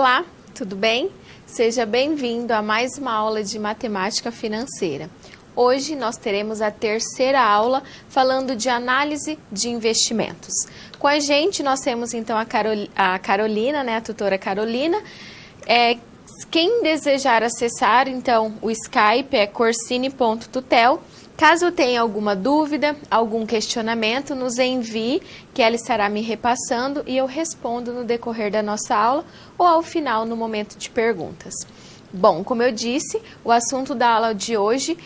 Olá, tudo bem? Seja bem-vindo a mais uma aula de matemática financeira. Hoje nós teremos a terceira aula falando de análise de investimentos. Com a gente nós temos então a Carolina, né, a tutora Carolina. Quem desejar acessar então o Skype é corsini.tutel. Caso tenha alguma dúvida, algum questionamento, nos envie, que ela estará me repassando e eu respondo no decorrer da nossa aula ou ao final, no momento de perguntas. Bom, como eu disse, o assunto da aula de hoje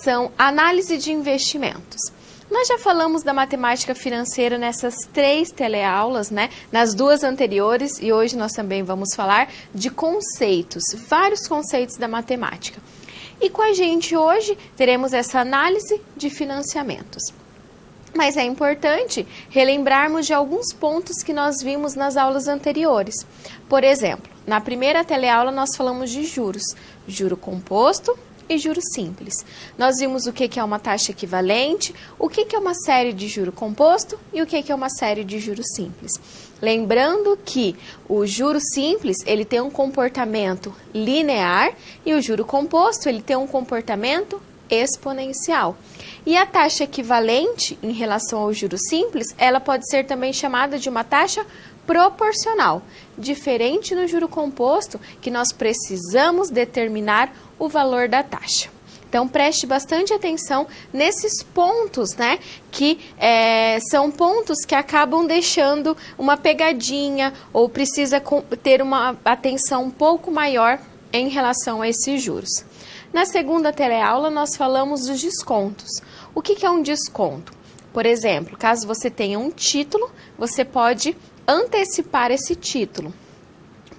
são análise de investimentos. Nós já falamos da matemática financeira nessas 3 teleaulas, né? Nas 2 anteriores, e hoje nós também vamos falar de conceitos, vários conceitos da matemática. E com a gente hoje teremos essa análise de financiamentos. Mas é importante relembrarmos de alguns pontos que nós vimos nas aulas anteriores. Por exemplo, na primeira teleaula nós falamos de juros, juro composto e juro simples. Nós vimos o que é uma taxa equivalente, o que é uma série de juro composto e o que é uma série de juros simples. Lembrando que o juro simples, ele tem um comportamento linear e o juro composto, ele tem um comportamento exponencial. E a taxa equivalente em relação ao juro simples, ela pode ser também chamada de uma taxa proporcional, diferente do juro composto, que nós precisamos determinar o valor da taxa. Então, preste bastante atenção nesses pontos, né, que são pontos que acabam deixando uma pegadinha ou precisa ter uma atenção um pouco maior em relação a esses juros. Na segunda teleaula, nós falamos dos descontos. O que é um desconto? Por exemplo, caso você tenha um título, você pode antecipar esse título.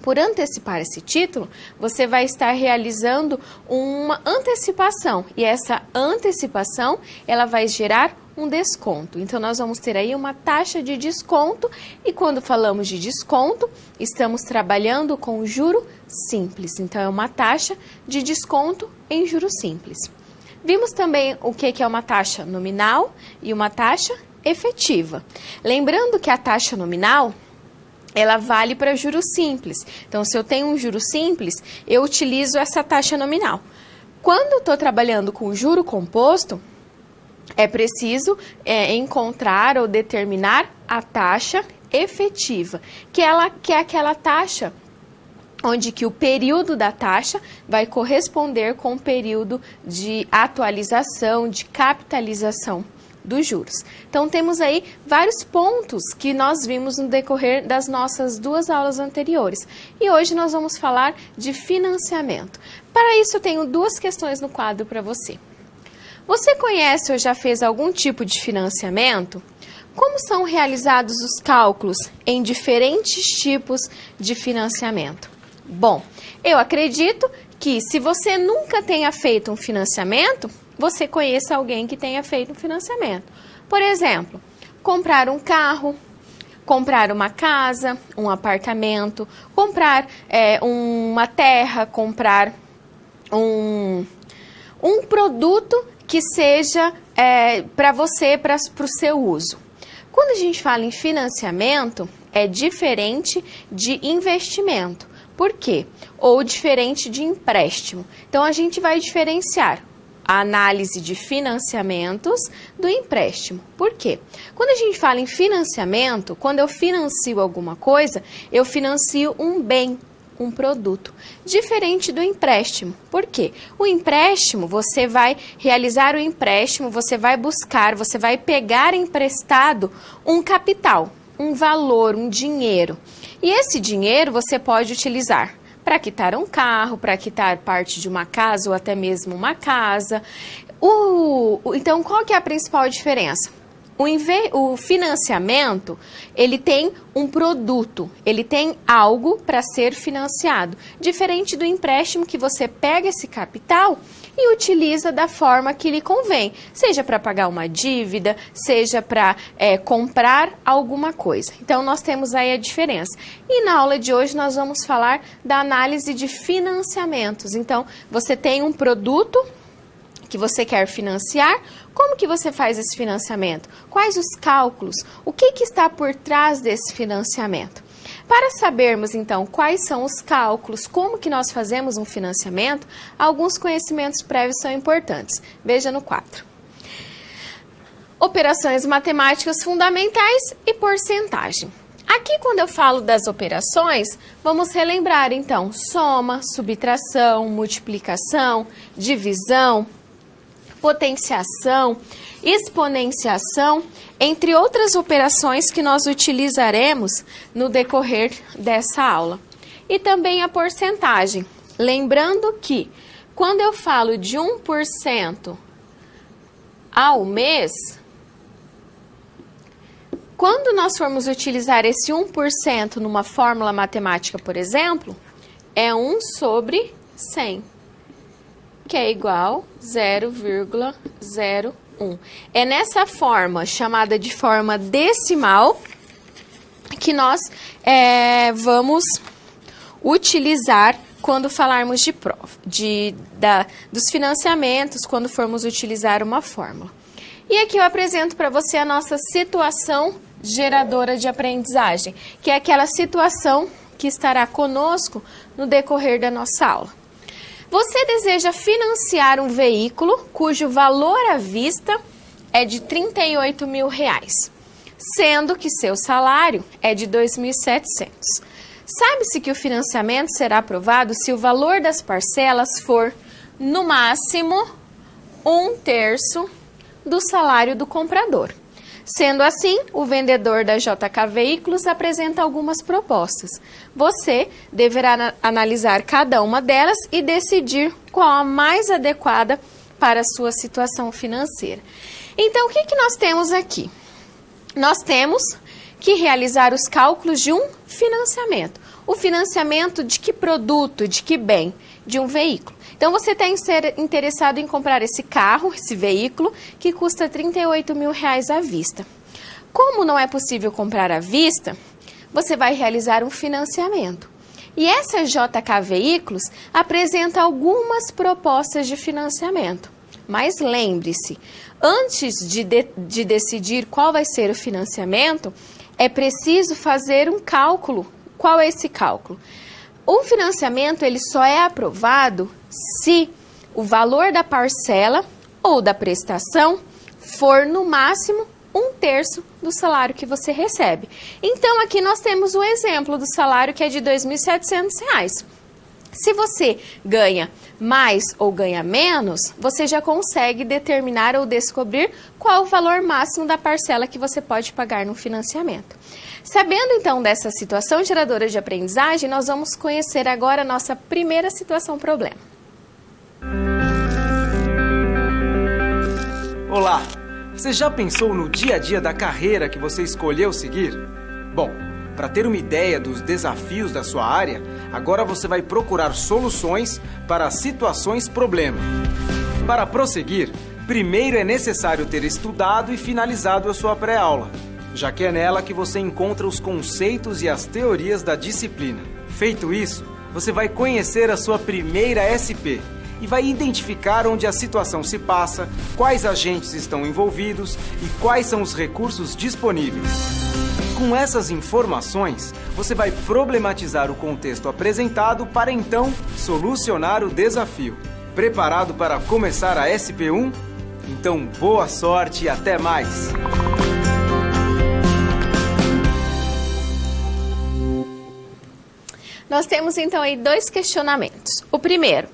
Por antecipar esse título, você vai estar realizando uma antecipação e essa antecipação, ela vai gerar um desconto. Então, nós vamos ter aí uma taxa de desconto e quando falamos de desconto, estamos trabalhando com juro simples. Então, é uma taxa de desconto em juros simples. Vimos também o que é uma taxa nominal e uma taxa efetiva. Lembrando que a taxa nominal, ela vale para juros simples. Então, se eu tenho um juro simples, eu utilizo essa taxa nominal. Quando estou trabalhando com juro composto, é preciso encontrar ou determinar a taxa efetiva, que é aquela taxa onde que o período da taxa vai corresponder com o período de atualização, de capitalização dos juros. Então, temos aí vários pontos que nós vimos no decorrer das nossas 2 aulas anteriores. E hoje nós vamos falar de financiamento. Para isso, eu tenho 2 questões no quadro para você. Você conhece ou já fez algum tipo de financiamento? Como são realizados os cálculos em diferentes tipos de financiamento? Bom, eu acredito que se você nunca tenha feito um financiamento, você conheça alguém que tenha feito um financiamento. Por exemplo, comprar um carro, comprar uma casa, um apartamento, comprar uma terra, comprar um produto que seja para você, para o seu uso. Quando a gente fala em financiamento, é diferente de investimento. Por quê? Ou diferente de empréstimo. Então, a gente vai diferenciar a análise de financiamentos do empréstimo. Por quê? Quando a gente fala em financiamento, quando eu financio alguma coisa, eu financio um bem, um produto, diferente do empréstimo. Por quê? O empréstimo, você vai realizar o empréstimo, você vai buscar, você vai pegar emprestado um capital, um valor, um dinheiro. E esse dinheiro você pode utilizar para quitar um carro, para quitar parte de uma casa ou até mesmo uma casa. Então, qual que é a principal diferença? O financiamento, ele tem um produto, ele tem algo para ser financiado, diferente do empréstimo que você pega esse capital e utiliza da forma que lhe convém, seja para pagar uma dívida, seja para comprar alguma coisa. Então, nós temos aí a diferença. E na aula de hoje nós vamos falar da análise de financiamentos. Então, você tem um produto que você quer financiar, como que você faz esse financiamento? Quais os cálculos? O que está por trás desse financiamento? Para sabermos, então, quais são os cálculos, como que nós fazemos um financiamento, alguns conhecimentos prévios são importantes. Veja no quadro. Operações matemáticas fundamentais e porcentagem. Aqui, quando eu falo das operações, vamos relembrar, então, soma, subtração, multiplicação, divisão, potenciação, exponenciação, entre outras operações que nós utilizaremos no decorrer dessa aula. E também a porcentagem. Lembrando que, quando eu falo de 1% ao mês, quando nós formos utilizar esse 1% numa fórmula matemática, por exemplo, é 1 sobre 100, que é igual a 0,01. É nessa forma, chamada de forma decimal, que nós vamos utilizar quando falarmos de prova, dos financiamentos, quando formos utilizar uma fórmula. E aqui eu apresento para você a nossa situação geradora de aprendizagem, que é aquela situação que estará conosco no decorrer da nossa aula. Você deseja financiar um veículo cujo valor à vista é de R$38 mil, sendo que seu salário é de R$2.700. Sabe-se que o financiamento será aprovado se o valor das parcelas for, no máximo, 1/3 do salário do comprador. Sendo assim, o vendedor da JK Veículos apresenta algumas propostas. Você deverá analisar cada uma delas e decidir qual a mais adequada para a sua situação financeira. Então, o que nós temos aqui? Nós temos que realizar os cálculos de um financiamento. O financiamento de que produto, de que bem? De um veículo. Então, você está interessado em comprar esse carro, esse veículo, que custa R$38 mil à vista. Como não é possível comprar à vista, você vai realizar um financiamento. E essa JK Veículos apresenta algumas propostas de financiamento. Mas lembre-se, antes de decidir qual vai ser o financiamento, é preciso fazer um cálculo. Qual é esse cálculo? O financiamento ele só é aprovado se o valor da parcela ou da prestação for no máximo 1/3 do salário que você recebe. Então, aqui nós temos um exemplo do salário que é de R$2.700. Se você ganha mais ou ganha menos, você já consegue determinar ou descobrir qual o valor máximo da parcela que você pode pagar no financiamento. Sabendo então dessa situação geradora de aprendizagem, nós vamos conhecer agora a nossa primeira situação problema. Olá! Você já pensou no dia a dia da carreira que você escolheu seguir? Bom, para ter uma ideia dos desafios da sua área, agora você vai procurar soluções para situações problema. Para prosseguir, primeiro é necessário ter estudado e finalizado a sua pré-aula, já que é nela que você encontra os conceitos e as teorias da disciplina. Feito isso, você vai conhecer a sua primeira SP e vai identificar onde a situação se passa, quais agentes estão envolvidos e quais são os recursos disponíveis. Com essas informações, você vai problematizar o contexto apresentado para então solucionar o desafio. Preparado para começar a SP1? Então, boa sorte e até mais! Nós temos então aí dois questionamentos. O primeiro,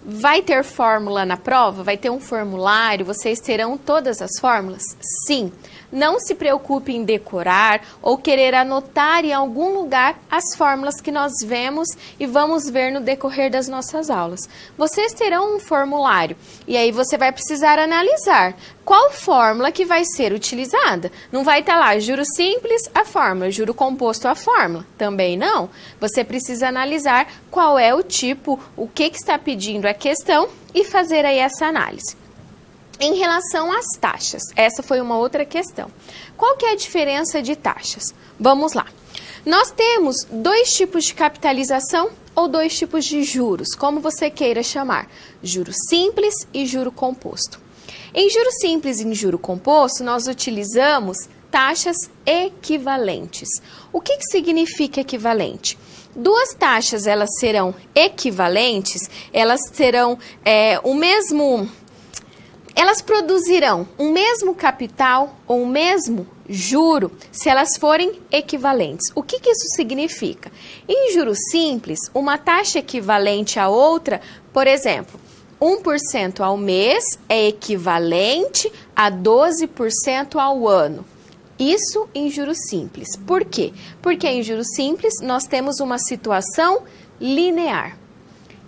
vai ter fórmula na prova? Vai ter um formulário? Vocês terão todas as fórmulas? Sim. Não se preocupe em decorar ou querer anotar em algum lugar as fórmulas que nós vemos e vamos ver no decorrer das nossas aulas. Vocês terão um formulário e aí você vai precisar analisar qual fórmula que vai ser utilizada. Não vai estar lá juro simples, a fórmula, juro composto, a fórmula. Também não. Você precisa analisar qual é o tipo, o que está pedindo a questão e fazer aí essa análise. Em relação às taxas, essa foi uma outra questão. Qual que é a diferença de taxas? Vamos lá. Nós temos dois tipos de capitalização ou dois tipos de juros, como você queira chamar, juro simples e juro composto. Em juro simples e em juro composto, nós utilizamos taxas equivalentes. O que significa equivalente? Duas taxas, elas serão equivalentes, elas terão elas produzirão o mesmo capital ou o mesmo juro se elas forem equivalentes. O que isso significa? Em juros simples, uma taxa equivalente à outra, por exemplo, 1% ao mês é equivalente a 12% ao ano. Isso em juros simples. Por quê? Porque em juros simples nós temos uma situação linear.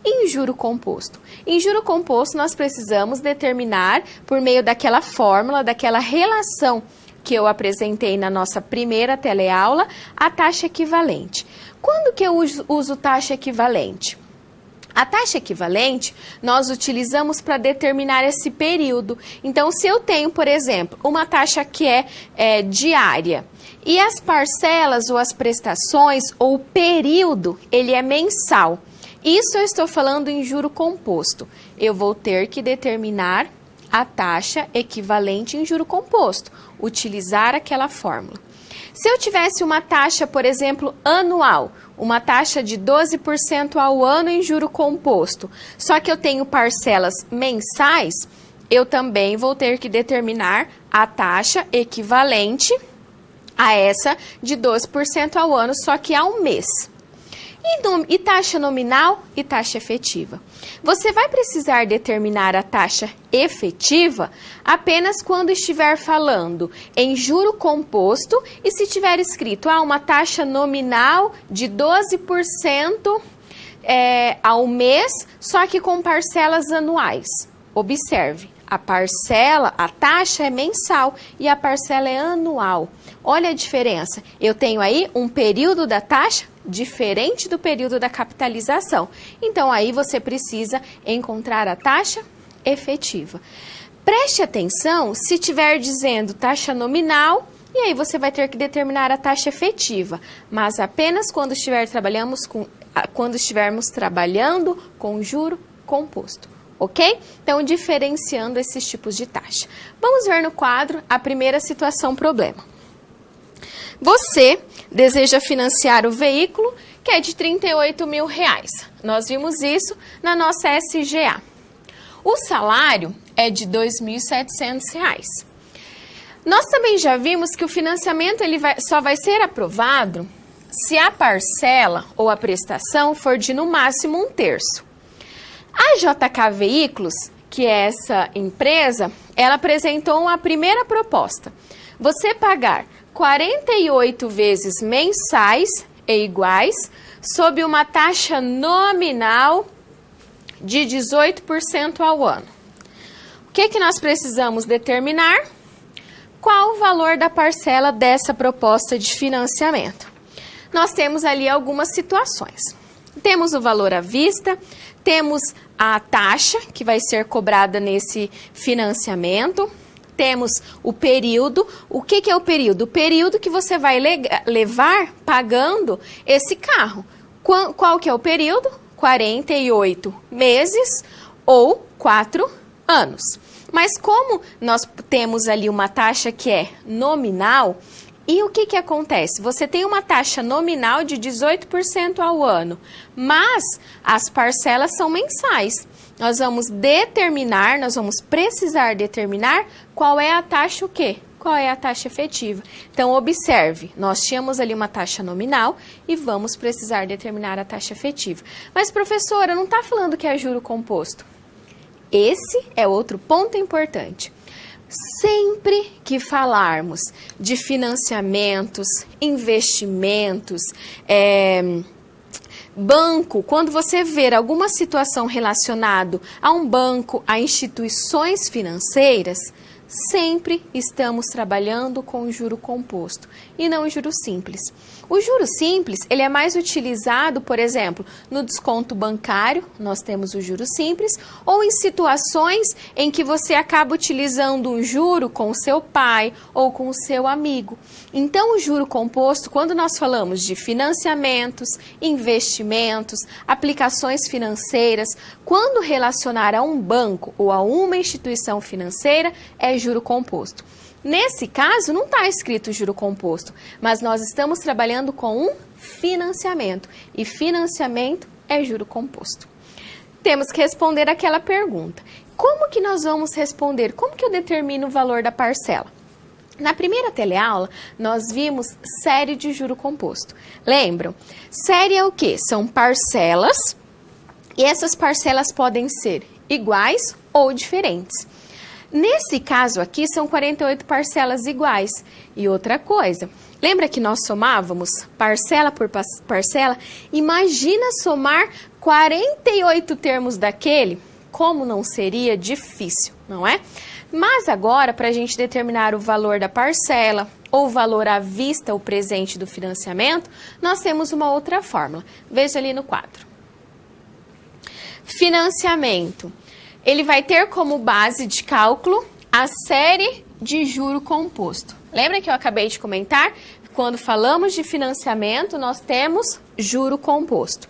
Em juro composto? Em juro composto nós precisamos determinar, por meio daquela fórmula, daquela relação que eu apresentei na nossa primeira teleaula, a taxa equivalente. Quando que eu uso taxa equivalente? A taxa equivalente nós utilizamos para determinar esse período. Então, se eu tenho, por exemplo, uma taxa que é diária e as parcelas ou as prestações ou o período, ele é mensal. Isso eu estou falando em juro composto. Eu vou ter que determinar a taxa equivalente em juro composto, utilizar aquela fórmula. Se eu tivesse uma taxa, por exemplo, anual, uma taxa de 12% ao ano em juro composto, só que eu tenho parcelas mensais, eu também vou ter que determinar a taxa equivalente a essa de 12% ao ano, só que ao mês. E taxa nominal e taxa efetiva. Você vai precisar determinar a taxa efetiva apenas quando estiver falando em juro composto e se tiver escrito uma taxa nominal de 12% ao mês, só que com parcelas anuais. Observe, a taxa é mensal e a parcela é anual. Olha a diferença. Eu tenho aí um período da taxa diferente do período da capitalização. Então, aí você precisa encontrar a taxa efetiva. Preste atenção se estiver dizendo taxa nominal, e aí você vai ter que determinar a taxa efetiva, mas apenas quando estivermos trabalhando com juro composto. Ok? Então, diferenciando esses tipos de taxa. Vamos ver no quadro a primeira situação problema. Você deseja financiar o veículo que é de R$38 mil. Nós vimos isso na nossa SGA. O salário é de R$2.700. Nós também já vimos que o financiamento só vai ser aprovado se a parcela ou a prestação for de no máximo 1/3. A JK Veículos, que é essa empresa, ela apresentou uma primeira proposta. Você pagar 48 vezes mensais e iguais, sob uma taxa nominal de 18% ao ano. O que nós precisamos determinar? Qual o valor da parcela dessa proposta de financiamento? Nós temos ali algumas situações. Temos o valor à vista, temos a taxa que vai ser cobrada nesse financiamento, temos o período. O que é o período? O período que você vai levar pagando esse carro. Qual que é o período? 48 meses ou 4 anos. Mas como nós temos ali uma taxa que é nominal, e o que acontece? Você tem uma taxa nominal de 18% ao ano, mas as parcelas são mensais. Nós vamos precisar determinar qual é a taxa o quê? Qual é a taxa efetiva? Então, observe, nós tínhamos ali uma taxa nominal e vamos precisar determinar a taxa efetiva. Mas, professora, não está falando que é juro composto. Esse é outro ponto importante. Sempre que falarmos de financiamentos, investimentos, banco, quando você ver alguma situação relacionada a um banco, a instituições financeiras, sempre estamos trabalhando com juro composto e não juro simples. O juro simples, ele é mais utilizado, por exemplo, no desconto bancário, nós temos o juro simples, ou em situações em que você acaba utilizando um juro com o seu pai ou com o seu amigo. Então, o juro composto, quando nós falamos de financiamentos, investimentos, aplicações financeiras, quando relacionar a um banco ou a uma instituição financeira, é juro composto. Nesse caso, não está escrito juro composto, mas nós estamos trabalhando com um financiamento, e financiamento é juro composto. Temos que responder aquela pergunta. Como que nós vamos responder? Como que eu determino o valor da parcela? Na primeira teleaula, nós vimos série de juro composto. Lembram? Série é o quê? São parcelas, e essas parcelas podem ser iguais ou diferentes. Nesse caso aqui, são 48 parcelas iguais. E outra coisa, lembra que nós somávamos parcela por parcela? Imagina somar 48 termos daquele, como não seria difícil, não é? Mas agora, para a gente determinar o valor da parcela, ou o valor à vista, o presente do financiamento, nós temos uma outra fórmula. Veja ali no quadro. Financiamento. Ele vai ter como base de cálculo a série de juro composto. Lembra que eu acabei de comentar? Quando falamos de financiamento, nós temos juro composto.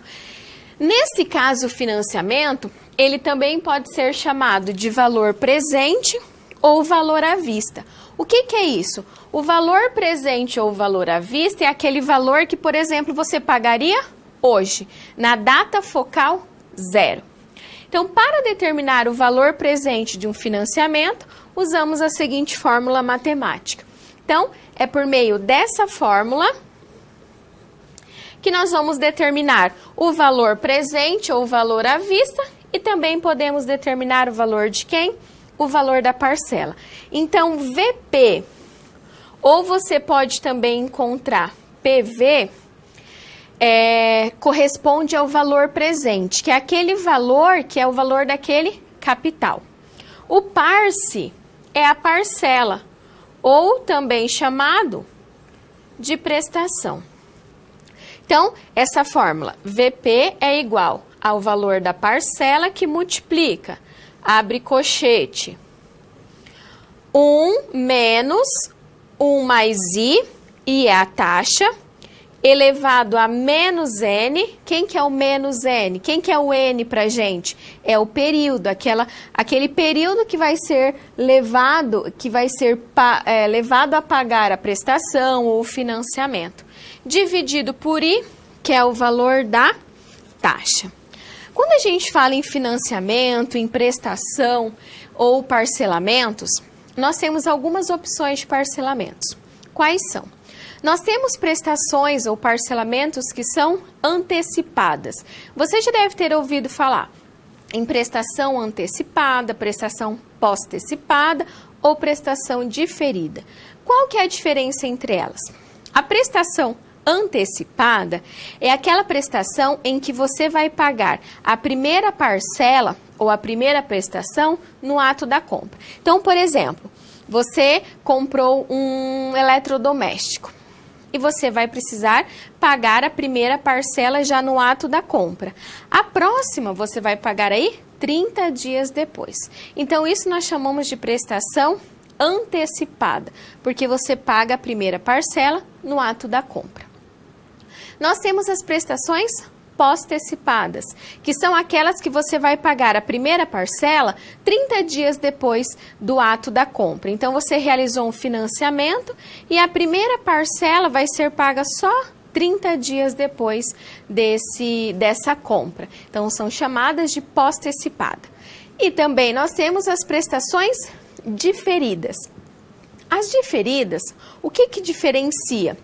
Nesse caso, o financiamento, ele também pode ser chamado de valor presente ou valor à vista. O que é isso? O valor presente ou valor à vista é aquele valor que, por exemplo, você pagaria hoje, na data focal 0. Então, para determinar o valor presente de um financiamento, usamos a seguinte fórmula matemática. Então, é por meio dessa fórmula que nós vamos determinar o valor presente ou valor à vista e também podemos determinar o valor de quem? O valor da parcela. Então, VP, ou você pode também encontrar PV, corresponde ao valor presente, que é aquele valor que é o valor daquele capital. O parce é a parcela, ou também chamado de prestação. Então, essa fórmula, VP é igual ao valor da parcela que multiplica, abre cochete, 1 menos 1 mais I é a taxa, elevado a menos N. Quem que é o menos N? Quem que é o N pra gente? É o período, aquele período que vai ser levado, levado a pagar a prestação ou o financiamento. Dividido por I, que é o valor da taxa. Quando a gente fala em financiamento, em prestação ou parcelamentos, nós temos algumas opções de parcelamentos. Quais são? Nós temos prestações ou parcelamentos que são antecipadas. Você já deve ter ouvido falar em prestação antecipada, prestação pós-antecipada ou prestação diferida. Qual que é a diferença entre elas? A prestação antecipada é aquela prestação em que você vai pagar a primeira parcela ou a primeira prestação no ato da compra. Então, por exemplo, você comprou um eletrodoméstico e você vai precisar pagar a primeira parcela já no ato da compra. A próxima você vai pagar aí 30 dias depois. Então, isso nós chamamos de prestação antecipada, porque você paga a primeira parcela no ato da compra. Nós temos as prestações pós-antecipadas, que são aquelas que você vai pagar a primeira parcela 30 dias depois do ato da compra. Então, você realizou um financiamento e a primeira parcela vai ser paga só 30 dias depois dessa compra. Então, são chamadas de pós-antecipada. E também nós temos as prestações diferidas. As diferidas, o que diferencia?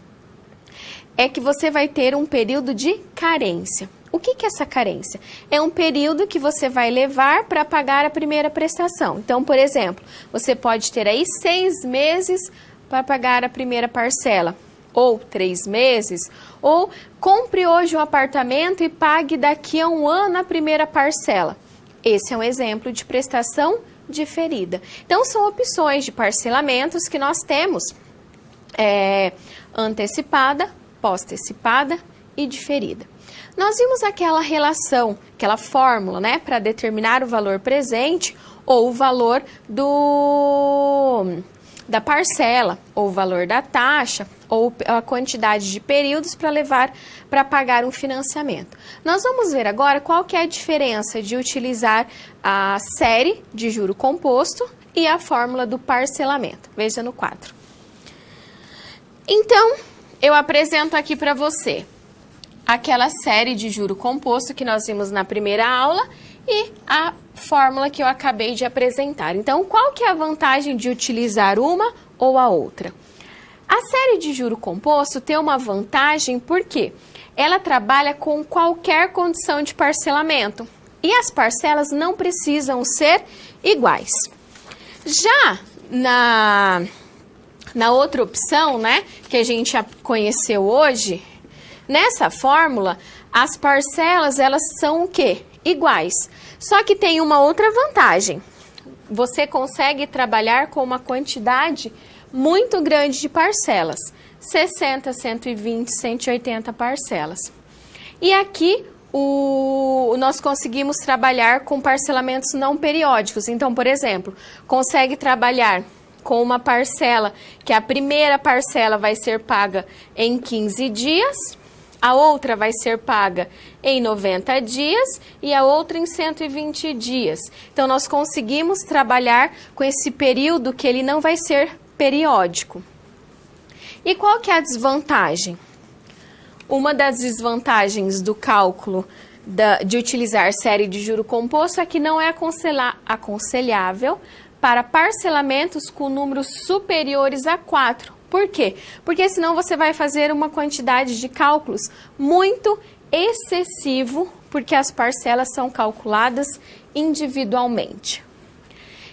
É que você vai ter um período de carência. O que é essa carência? É um período que você vai levar para pagar a primeira prestação. Então, por exemplo, você pode ter aí 6 meses para pagar a primeira parcela, ou 3 meses, ou compre hoje um apartamento e pague daqui a 1 ano a primeira parcela. Esse é um exemplo de prestação diferida. Então, são opções de parcelamentos que nós temos antecipada, pós-antecipada e diferida. Nós vimos aquela relação, aquela fórmula, né, para determinar o valor presente ou o valor da parcela, ou o valor da taxa, ou a quantidade de períodos para pagar um financiamento. Nós vamos ver agora qual que é a diferença de utilizar a série de juro composto e a fórmula do parcelamento. Veja no quadro. Então, eu apresento aqui para você aquela série de juro composto que nós vimos na primeira aula e a fórmula que eu acabei de apresentar. Então, qual que é a vantagem de utilizar uma ou a outra? A série de juro composto tem uma vantagem porque ela trabalha com qualquer condição de parcelamento e as parcelas não precisam ser iguais. Já na outra opção, né, que a gente já conheceu hoje, nessa fórmula, as parcelas, elas são o quê? Iguais. Só que tem uma outra vantagem. Você consegue trabalhar com uma quantidade muito grande de parcelas. 60, 120, 180 parcelas. E aqui, nós conseguimos trabalhar com parcelamentos não periódicos. Então, por exemplo, consegue trabalhar com uma parcela, que a primeira parcela vai ser paga em 15 dias, a outra vai ser paga em 90 dias e a outra em 120 dias. Então, nós conseguimos trabalhar com esse período que ele não vai ser periódico. E qual que é a desvantagem? Uma das desvantagens do cálculo de utilizar série de juro composto é que não é aconselhável para parcelamentos com números superiores a 4. Por quê? Porque senão você vai fazer uma quantidade de cálculos muito excessivo, porque as parcelas são calculadas individualmente.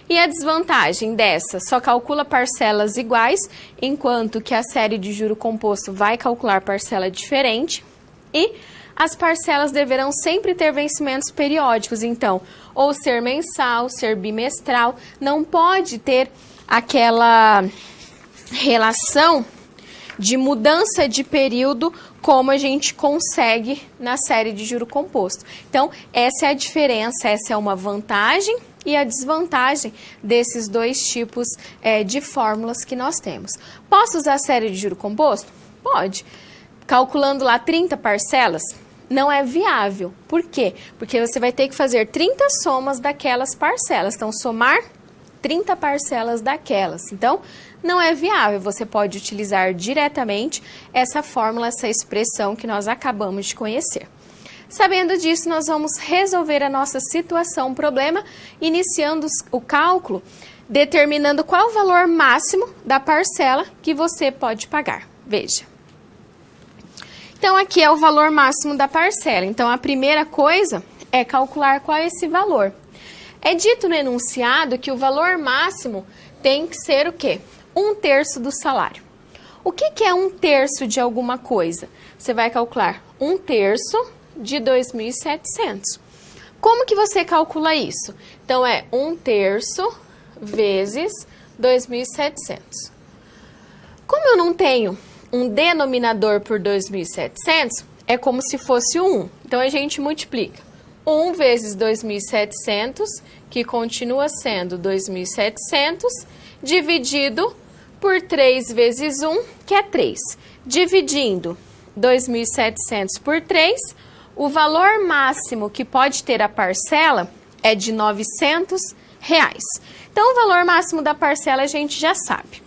E a desvantagem dessa, só calcula parcelas iguais, enquanto que a série de juro composto vai calcular parcela diferente. E as parcelas deverão sempre ter vencimentos periódicos, então, ou ser mensal, ser bimestral, não pode ter aquela relação de mudança de período como a gente consegue na série de juro composto. Então, essa é a diferença, essa é uma vantagem e a desvantagem desses dois tipos de fórmulas que nós temos. Posso usar a série de juro composto? Pode. Calculando lá 30 parcelas, não é viável. Por quê? Porque você vai ter que fazer 30 somas daquelas parcelas. Então, somar 30 parcelas daquelas. Então, não é viável. Você pode utilizar diretamente essa fórmula, essa expressão que nós acabamos de conhecer. Sabendo disso, nós vamos resolver a nossa situação, problema, iniciando o cálculo, determinando qual o valor máximo da parcela que você pode pagar. Veja. Então, aqui é o valor máximo da parcela. Então, a primeira coisa é calcular qual é esse valor. É dito no enunciado que o valor máximo tem que ser o quê? 1/3 do salário. O que é 1/3 de alguma coisa? Você vai calcular 1/3 de 2.700. Como que você calcula isso? Então, é 1/3 vezes 2.700. Como eu não tenho um denominador por 2.700, é como se fosse 1. Então, a gente multiplica 1 vezes 2.700, que continua sendo 2.700, dividido por 3 vezes 1, que é 3. Dividindo 2.700 por 3, o valor máximo que pode ter a parcela é de R$ 900. Então, o valor máximo da parcela a gente já sabe.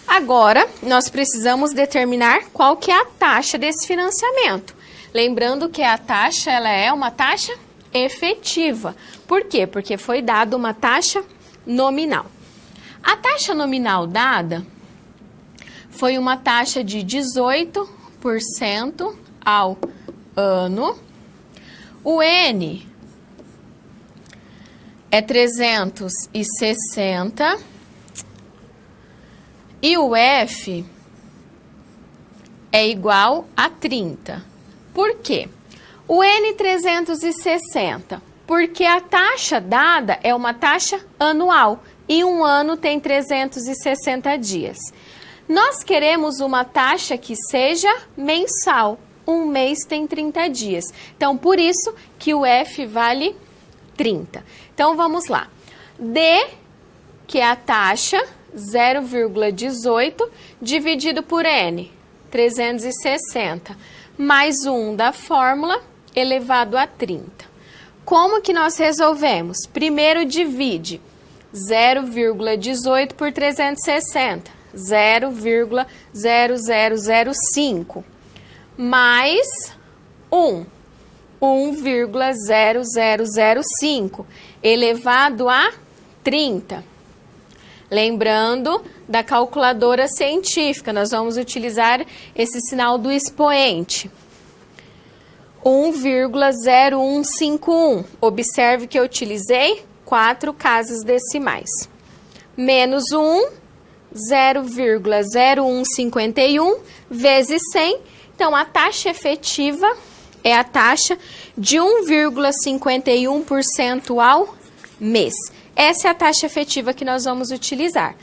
Agora, nós precisamos determinar qual que é a taxa desse financiamento. Lembrando que a taxa, ela é uma taxa efetiva. Por quê? Porque foi dada uma taxa nominal. A taxa nominal dada foi uma taxa de 18% ao ano. O N é 360 e o F é igual a 30. Por quê? O N 360, porque a taxa dada é uma taxa anual e um ano tem 360 dias. Nós queremos uma taxa que seja mensal. Um mês tem 30 dias. Então, por isso que o F vale 30. Então, vamos lá. D, que é a taxa, 0,18, dividido por N, 360, mais 1 da fórmula, elevado a 30. Como que nós resolvemos? Primeiro, divide 0,18 por 360, 0,0005, mais 1,0005, elevado a 30. Lembrando da calculadora científica, nós vamos utilizar esse sinal do expoente. 1,0151. Observe que eu utilizei 4 casas decimais. Menos 1, 0,0151 vezes 100. Então, a taxa efetiva é a taxa de 1,51% ao mês. Essa é a taxa efetiva que nós vamos utilizar.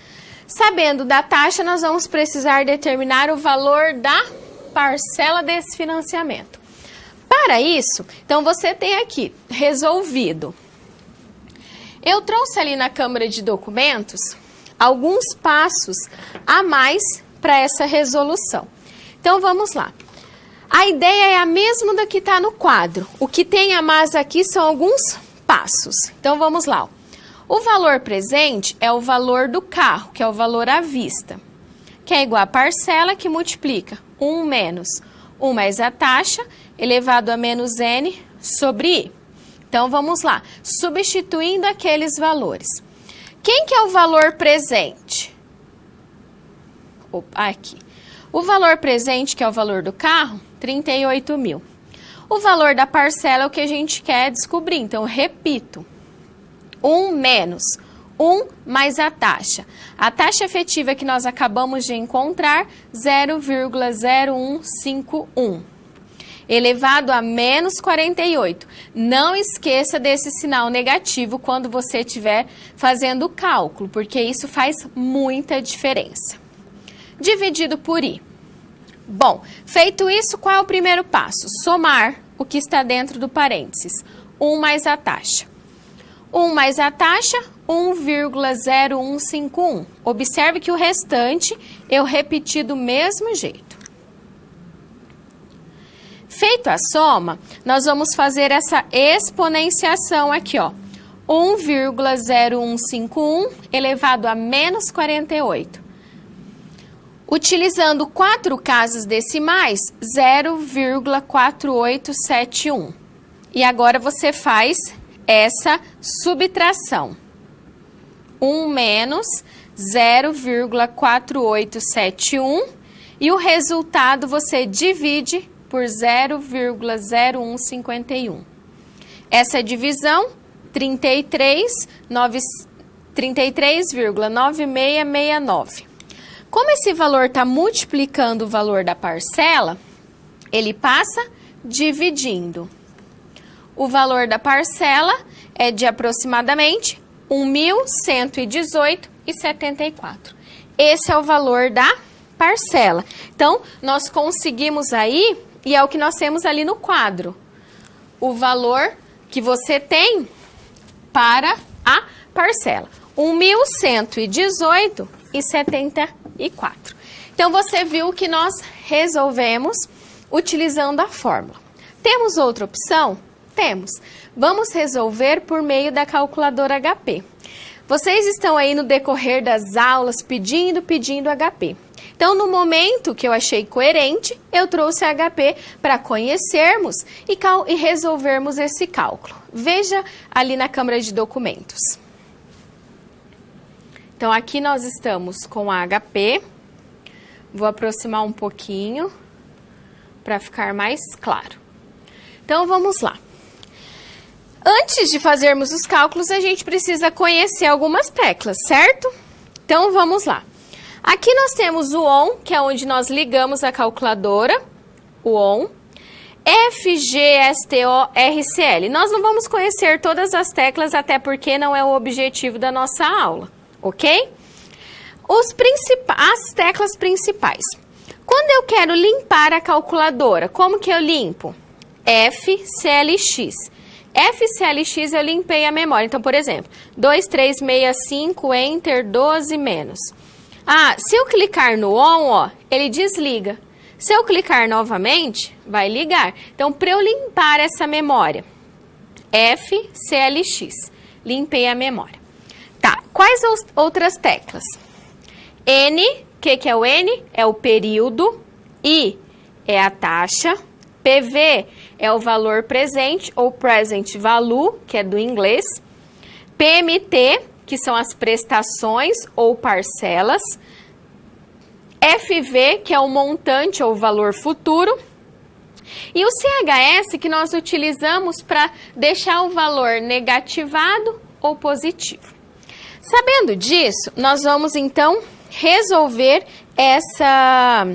Sabendo da taxa, nós vamos precisar determinar o valor da parcela desse financiamento. Para isso, então você tem aqui resolvido. Eu trouxe ali na Câmara de Documentos alguns passos a mais para essa resolução. Então vamos lá. A ideia é a mesma da que está no quadro. O que tem a mais aqui são alguns passos. Então vamos lá. O valor presente é o valor do carro, que é o valor à vista, que é igual a parcela que multiplica 1 menos 1 mais a taxa, elevado a menos n sobre i. Então, vamos lá. Substituindo aqueles valores. Quem que é o valor presente? Opa, aqui. O valor presente, que é o valor do carro, 38 mil. O valor da parcela é o que a gente quer descobrir. Então, repito. 1 menos 1 mais a taxa. A taxa efetiva que nós acabamos de encontrar, 0,0151. Elevado a menos 48. Não esqueça desse sinal negativo quando você estiver fazendo o cálculo, porque isso faz muita diferença. Dividido por i. Bom, feito isso, qual é o primeiro passo? Somar o que está dentro do parênteses. 1 mais a taxa. 1 mais a taxa, 1,0151. Observe que o restante eu repeti do mesmo jeito. Feito a soma, nós vamos fazer essa exponenciação aqui, ó. 1,0151 elevado a menos 48. Utilizando 4 casas decimais, 0,4871. E agora você faz essa subtração. 1 menos 0,4871 e o resultado você divide por 0,0151. Essa divisão, 33,9669. Como esse valor está multiplicando o valor da parcela, ele passa dividindo. O valor da parcela é de aproximadamente 1.118,74. Esse é o valor da parcela. Então, nós conseguimos aí, e é o que nós temos ali no quadro, o valor que você tem para a parcela. 1.118,74. Então, você viu que nós resolvemos utilizando a fórmula. Temos outra opção? Temos. Vamos resolver por meio da calculadora HP. Vocês estão aí no decorrer das aulas pedindo HP. Então, no momento que eu achei coerente, eu trouxe a HP para conhecermos e resolvermos esse cálculo. Veja ali na Câmara de Documentos. Então, aqui nós estamos com a HP. Vou aproximar um pouquinho para ficar mais claro. Então, vamos lá. Antes de fazermos os cálculos, a gente precisa conhecer algumas teclas, certo? Então, vamos lá. Aqui nós temos o ON, que é onde nós ligamos a calculadora, o ON, FGSTO-RCL. Nós não vamos conhecer todas as teclas, até porque não é o objetivo da nossa aula, ok? As teclas principais. Quando eu quero limpar a calculadora, como que eu limpo? FCLX. FCLX eu limpei a memória. Então, por exemplo, 2365, Enter, 12 menos. Ah, se eu clicar no ON, ó, ele desliga. Se eu clicar novamente, vai ligar. Então, para eu limpar essa memória, FCLX, limpei a memória. Tá, quais outras teclas? N, o que é o N? É o período. I é a taxa. PV é o valor presente ou present value, que é do inglês. PMT, que são as prestações ou parcelas. FV, que é o montante ou valor futuro. E o CHS, que nós utilizamos para deixar o valor negativado ou positivo. Sabendo disso, nós vamos então resolver essa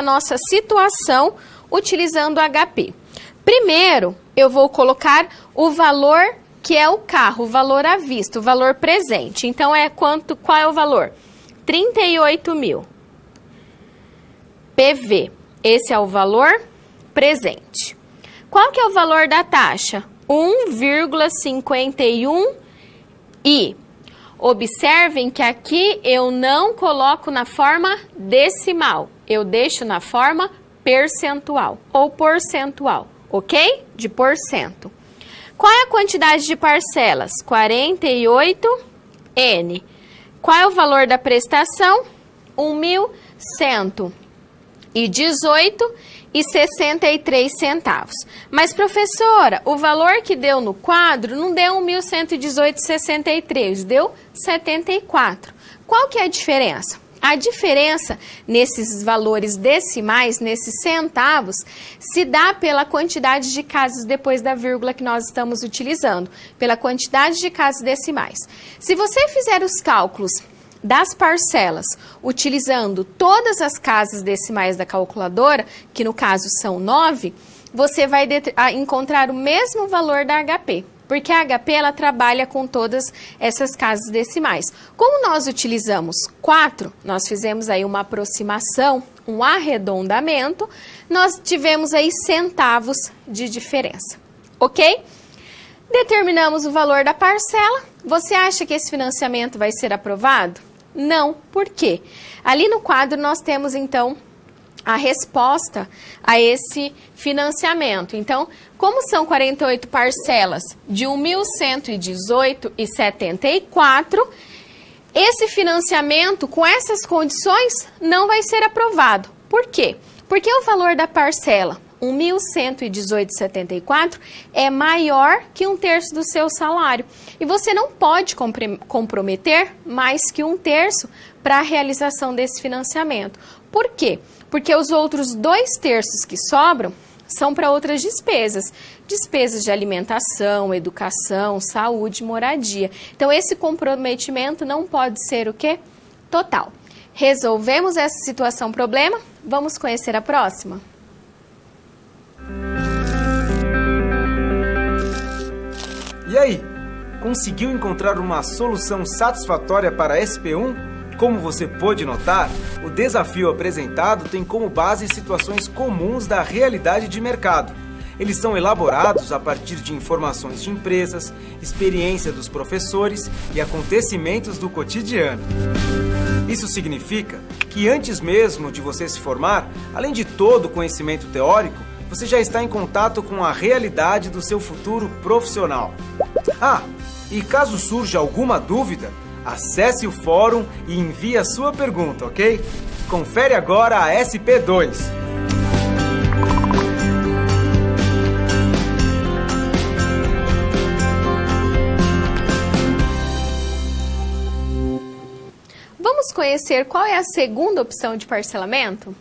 nossa situação utilizando o HP. Primeiro, eu vou colocar o valor que é o carro, o valor à vista, o valor presente. Então, qual é o valor? 38 mil. PV, esse é o valor presente. Qual que é o valor da taxa? 1,51 I. Observem que aqui eu não coloco na forma decimal, eu deixo na forma percentual ou porcentual, ok? De porcento. Qual é a quantidade de parcelas? 48N. Qual é o valor da prestação? 1.118,63 centavos. Mas, professora, o valor que deu no quadro não deu 1.118,63, deu 74. Qual que é a diferença? A diferença nesses valores decimais, nesses centavos, se dá pela quantidade de casas depois da vírgula que nós estamos utilizando, pela quantidade de casas decimais. Se você fizer os cálculos das parcelas utilizando todas as casas decimais da calculadora, que no caso são 9, você vai encontrar o mesmo valor da HP. Porque a HP ela trabalha com todas essas casas decimais. Como nós utilizamos 4, nós fizemos aí uma aproximação, um arredondamento, nós tivemos aí centavos de diferença, ok? Determinamos o valor da parcela. Você acha que esse financiamento vai ser aprovado? Não. Por quê? Ali no quadro nós temos então a resposta a esse financiamento. Então, como são 48 parcelas de 1.118,74, esse financiamento com essas condições não vai ser aprovado. Por quê? Porque o valor da parcela 1.118,74 é maior que 1/3 do seu salário. E você não pode comprometer mais que 1/3 para a realização desse financiamento. Por quê? Porque os outros 2/3 que sobram são para outras despesas. Despesas de alimentação, educação, saúde, moradia. Então, esse comprometimento não pode ser o quê? Total. Resolvemos essa situação problema? Vamos conhecer a próxima? E aí, conseguiu encontrar uma solução satisfatória para a SP1? Como você pôde notar, o desafio apresentado tem como base situações comuns da realidade de mercado. Eles são elaborados a partir de informações de empresas, experiência dos professores e acontecimentos do cotidiano. Isso significa que antes mesmo de você se formar, além de todo o conhecimento teórico, você já está em contato com a realidade do seu futuro profissional. Ah, e caso surja alguma dúvida, acesse o fórum e envie a sua pergunta, ok? Confere agora a SP2. Vamos conhecer qual é a segunda opção de parcelamento?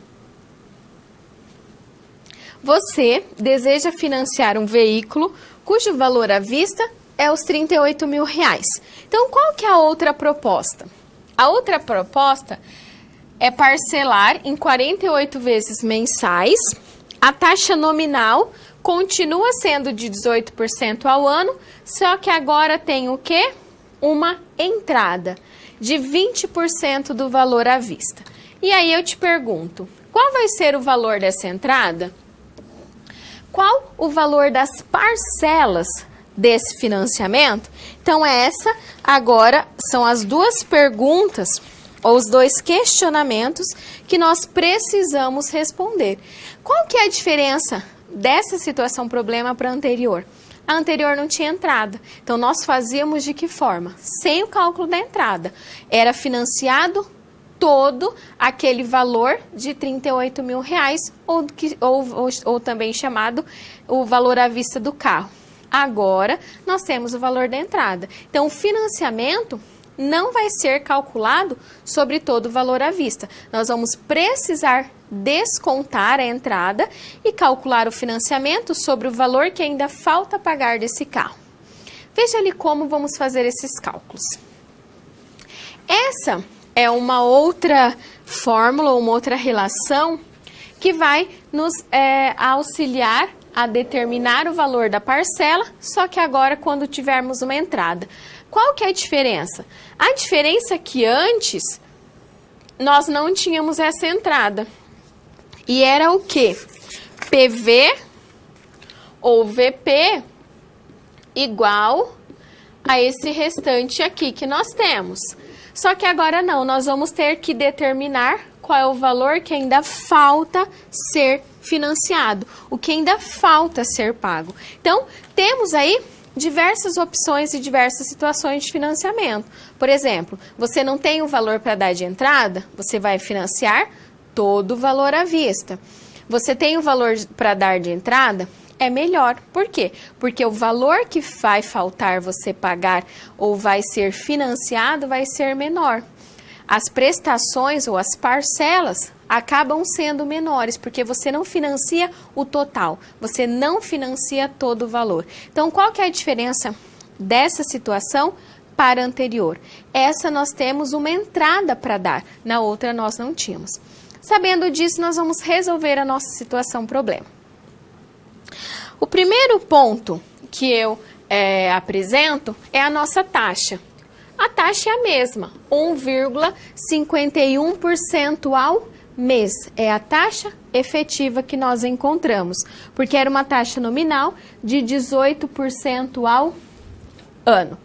Você deseja financiar um veículo cujo valor à vista é os R$38 mil. Então, qual que é a outra proposta? A outra proposta é parcelar em 48 vezes mensais. A taxa nominal continua sendo de 18% ao ano, só que agora tem o quê? Uma entrada de 20% do valor à vista. E aí eu te pergunto, qual vai ser o valor dessa entrada? Qual o valor das parcelas desse financiamento? Então, essa agora são as duas perguntas ou os dois questionamentos que nós precisamos responder. Qual que é a diferença dessa situação problema para a anterior? A anterior não tinha entrada. Então, nós fazíamos de que forma? Sem o cálculo da entrada. Era financiado todo aquele valor de R$38 mil, ou também chamado o valor à vista do carro. Agora, nós temos o valor da entrada. Então, o financiamento não vai ser calculado sobre todo o valor à vista. Nós vamos precisar descontar a entrada e calcular o financiamento sobre o valor que ainda falta pagar desse carro. Veja ali como vamos fazer esses cálculos. Essa é uma outra fórmula, uma outra relação que vai nos auxiliar a determinar o valor da parcela, só que agora quando tivermos uma entrada. Qual que é a diferença? A diferença é que antes nós não tínhamos essa entrada. E era o quê? PV ou VP igual a esse restante aqui que nós temos. Só que agora não, nós vamos ter que determinar qual é o valor que ainda falta ser financiado, o que ainda falta ser pago. Então, temos aí diversas opções e diversas situações de financiamento. Por exemplo, você não tem o valor para dar de entrada, você vai financiar todo o valor à vista. Você tem o valor para dar de entrada, é melhor. Por quê? Porque o valor que vai faltar você pagar ou vai ser financiado vai ser menor. As prestações ou as parcelas acabam sendo menores, porque você não financia o total, você não financia todo o valor. Então, qual que é a diferença dessa situação para a anterior? Essa nós temos uma entrada para dar, na outra nós não tínhamos. Sabendo disso, nós vamos resolver a nossa situação problema. O primeiro ponto que eu apresento é a nossa taxa. A taxa é a mesma, 1,51% ao mês. É a taxa efetiva que nós encontramos, porque era uma taxa nominal de 18% ao ano.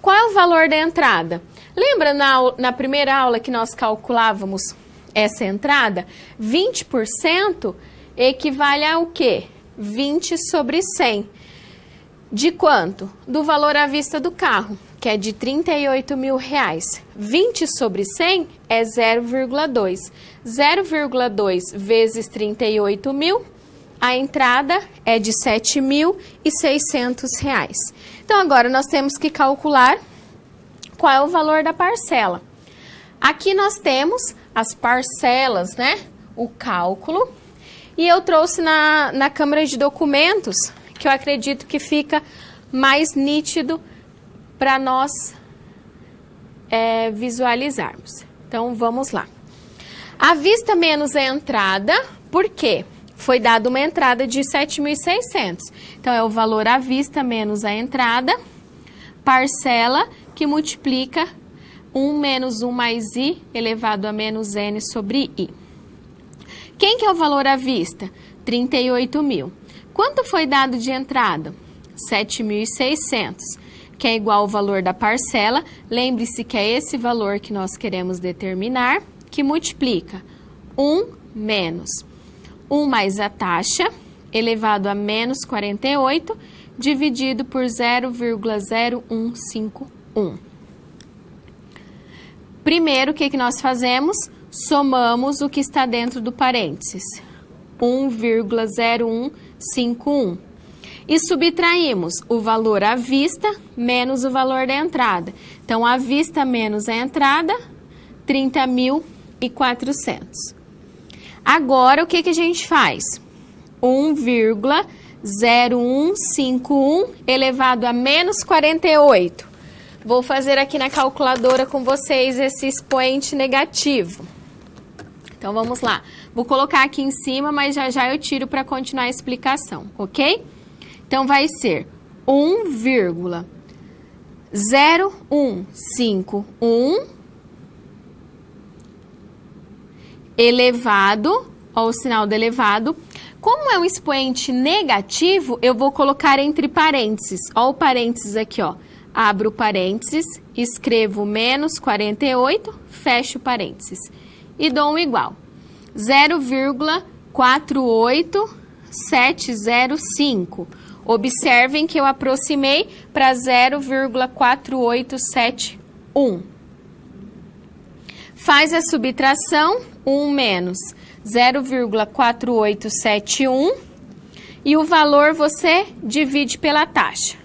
Qual é o valor da entrada? Lembra na primeira aula que nós calculávamos essa entrada? 20% equivale a o quê? 20 sobre 100. De quanto? Do valor à vista do carro, que é de R$38 mil. 20 sobre 100 é 0,2. 0,2 vezes 38 mil, a entrada é de R$7.600. Então, agora nós temos que calcular qual é o valor da parcela. Aqui nós temos as parcelas, né? O cálculo. E eu trouxe na câmara de documentos, que eu acredito que fica mais nítido para nós visualizarmos. Então, vamos lá. À vista menos a entrada, por quê? Foi dada uma entrada de 7.600. Então, é o valor à vista menos a entrada, parcela, que multiplica 1 menos 1 mais i elevado a menos n sobre i. Quem que é o valor à vista? 38 mil. Quanto foi dado de entrada? 7.600, que é igual ao valor da parcela. Lembre-se que é esse valor que nós queremos determinar, que multiplica 1 menos 1 mais a taxa, elevado a menos 48, dividido por 0,0151. Primeiro, o que nós fazemos? Somamos o que está dentro do parênteses, 1,0151. E subtraímos o valor à vista menos o valor da entrada. Então, à vista menos a entrada, 30.400. Agora, o que a gente faz? 1,0151 elevado a menos 48. Vou fazer aqui na calculadora com vocês esse expoente negativo. Então, vamos lá. Vou colocar aqui em cima, mas já eu tiro para continuar a explicação, ok? Então, vai ser 1,0151 elevado, ó, o sinal do elevado. Como é um expoente negativo, eu vou colocar entre parênteses. Ó, o parênteses aqui, ó. Abro parênteses, escrevo menos 48, fecho parênteses. E dou um igual. 0,48705. Observem que eu aproximei para 0,4871. Faz a subtração, 1 menos 0,4871, e o valor você divide pela taxa,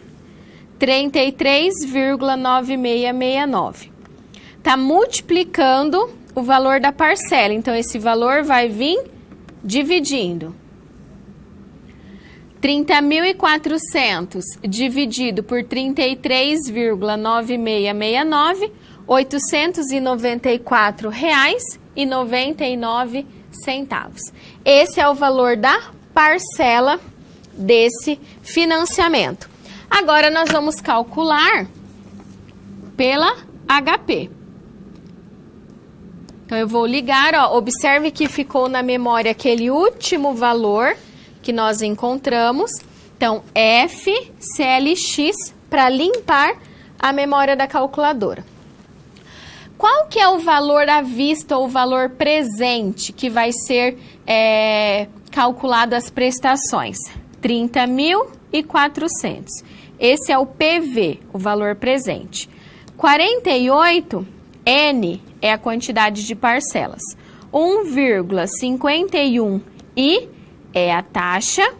33,9669. Está multiplicando o valor da parcela, então esse valor vai vir dividindo. 30.400 dividido por 33,9669, R$ 894,99. Esse é o valor da parcela desse financiamento. Agora nós vamos calcular pela HP. Então eu vou ligar, ó, observe que ficou na memória aquele último valor que nós encontramos. Então, FCLX para limpar a memória da calculadora. Qual que é o valor à vista ou o valor presente que vai ser calculado as prestações? 30.400. Esse é o PV, o valor presente. 48, N é a quantidade de parcelas. 1,51 I é a taxa.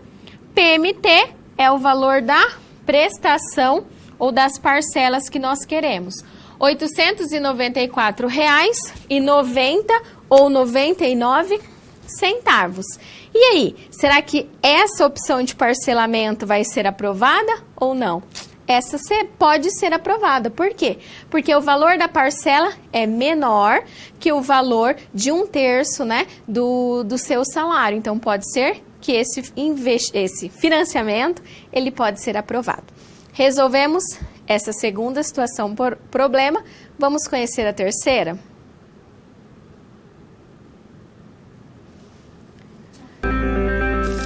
PMT é o valor da prestação ou das parcelas que nós queremos. R$ 894,90 ou 99 centavos. E aí, será que essa opção de parcelamento vai ser aprovada ou não? Essa pode ser aprovada. Por quê? Porque o valor da parcela é menor que o valor de 1/3, né, do seu salário. Então, pode ser que esse financiamento ele pode ser aprovado. Resolvemos essa segunda situação por problema. Vamos conhecer a terceira?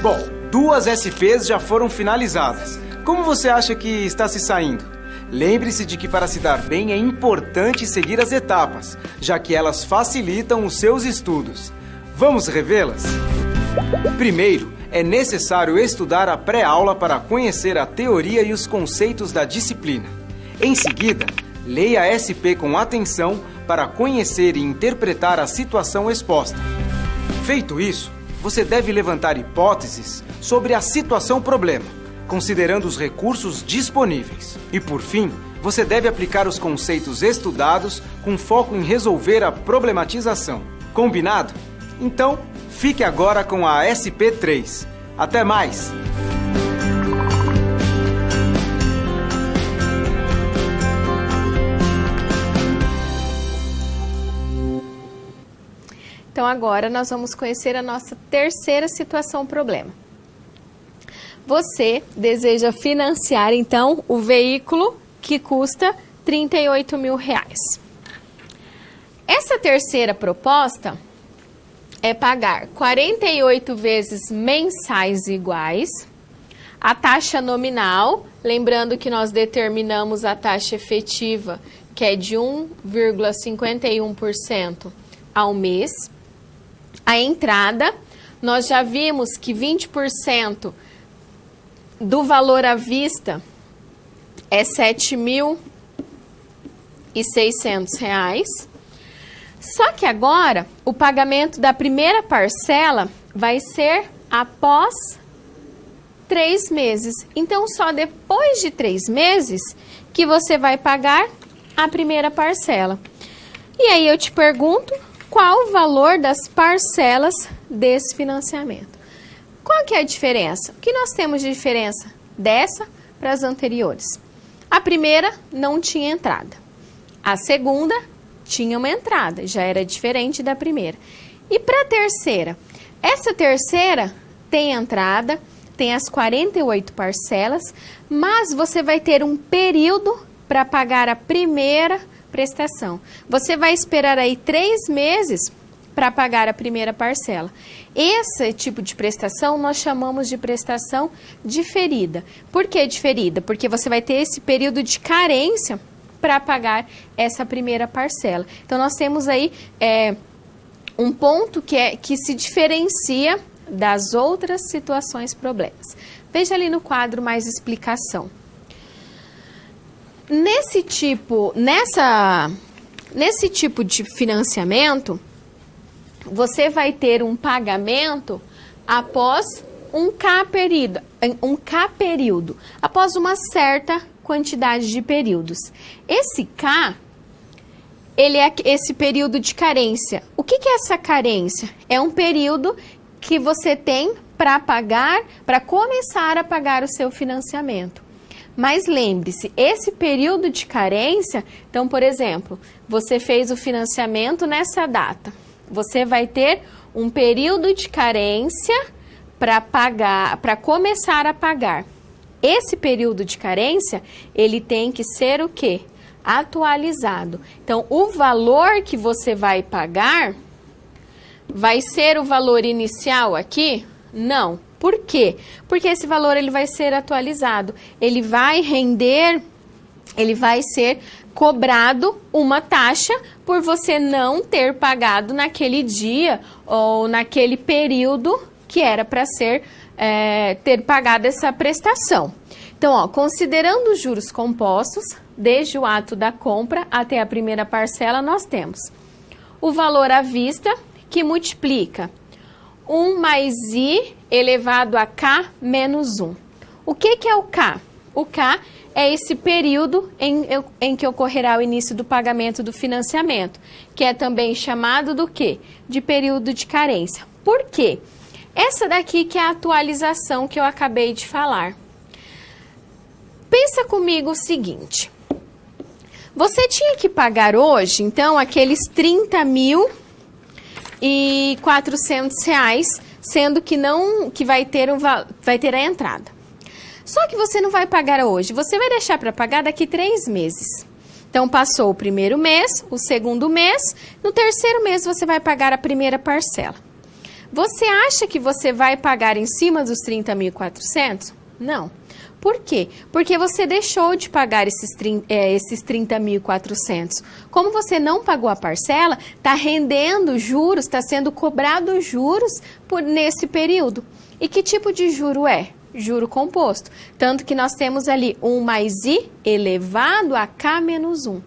Bom, 2 SPs já foram finalizadas. Como você acha que está se saindo? Lembre-se de que para se dar bem é importante seguir as etapas, já que elas facilitam os seus estudos. Vamos revê-las? Primeiro, é necessário estudar a pré-aula para conhecer a teoria e os conceitos da disciplina. Em seguida, leia a SP com atenção para conhecer e interpretar a situação exposta. Feito isso, você deve levantar hipóteses sobre a situação-problema, considerando os recursos disponíveis. E, por fim, você deve aplicar os conceitos estudados com foco em resolver a problematização. Combinado? Então, fique agora com a SP3. Até mais! Então, agora nós vamos conhecer a nossa terceira situação-problema. Você deseja financiar, então, o veículo que custa R$ 38.000. Essa terceira proposta é pagar 48 vezes mensais iguais, a taxa nominal, lembrando que nós determinamos a taxa efetiva, que é de 1,51% ao mês. A entrada, nós já vimos que 20% do valor à vista é R$ 7.600. Só que agora, o pagamento da primeira parcela vai ser após 3 meses. Então, só depois de 3 meses que você vai pagar a primeira parcela. E aí eu te pergunto, qual o valor das parcelas desse financiamento? Qual que é a diferença? O que nós temos de diferença dessa para as anteriores? A primeira não tinha entrada. A segunda tinha uma entrada, já era diferente da primeira. E para a terceira? Essa terceira tem entrada, tem as 48 parcelas, mas você vai ter um período para pagar a primeira prestação. Você vai esperar aí 3 meses para pagar a primeira parcela. Esse tipo de prestação nós chamamos de prestação diferida. Por que diferida? Porque você vai ter esse período de carência para pagar essa primeira parcela. Então, nós temos aí um ponto que se diferencia das outras situações problemas. Veja ali no quadro mais explicação. Nesse tipo de financiamento, você vai ter um pagamento após um K período, após uma certa quantidade de períodos. Esse K, ele é esse período de carência. O que é essa carência? É um período que você tem para pagar, para começar a pagar o seu financiamento. Mas lembre-se, esse período de carência, então, por exemplo, você fez o financiamento nessa data. Você vai ter um período de carência para pagar, para começar a pagar. Esse período de carência, ele tem que ser o quê? Atualizado. Então, o valor que você vai pagar vai ser o valor inicial aqui? Não. Por quê? Porque esse valor ele vai ser atualizado. Ele vai render, ele vai ser cobrado uma taxa por você não ter pagado naquele dia ou naquele período que era para ser ter pagado essa prestação. Então, ó, considerando os juros compostos, desde o ato da compra até a primeira parcela, nós temos o valor à vista, que multiplica 1 mais I elevado a K menos 1. O que é o K? O K é esse período em que ocorrerá o início do pagamento do financiamento, que é também chamado do quê? De período de carência. Por quê? Essa daqui que é a atualização que eu acabei de falar. Pensa comigo o seguinte. Você tinha que pagar hoje, então, aqueles R$30.400, sendo que vai ter a entrada. Só que você não vai pagar hoje, você vai deixar para pagar daqui 3 meses. Então, passou o primeiro mês, o segundo mês, no terceiro mês você vai pagar a primeira parcela. Você acha que você vai pagar em cima dos 30.400? Não. Por quê? Porque você deixou de pagar esses 30.400. Como você não pagou a parcela, está rendendo juros, está sendo cobrado juros nesse período. E que tipo de juro é? Juro composto. Tanto que nós temos ali 1 mais I elevado a K menos 1.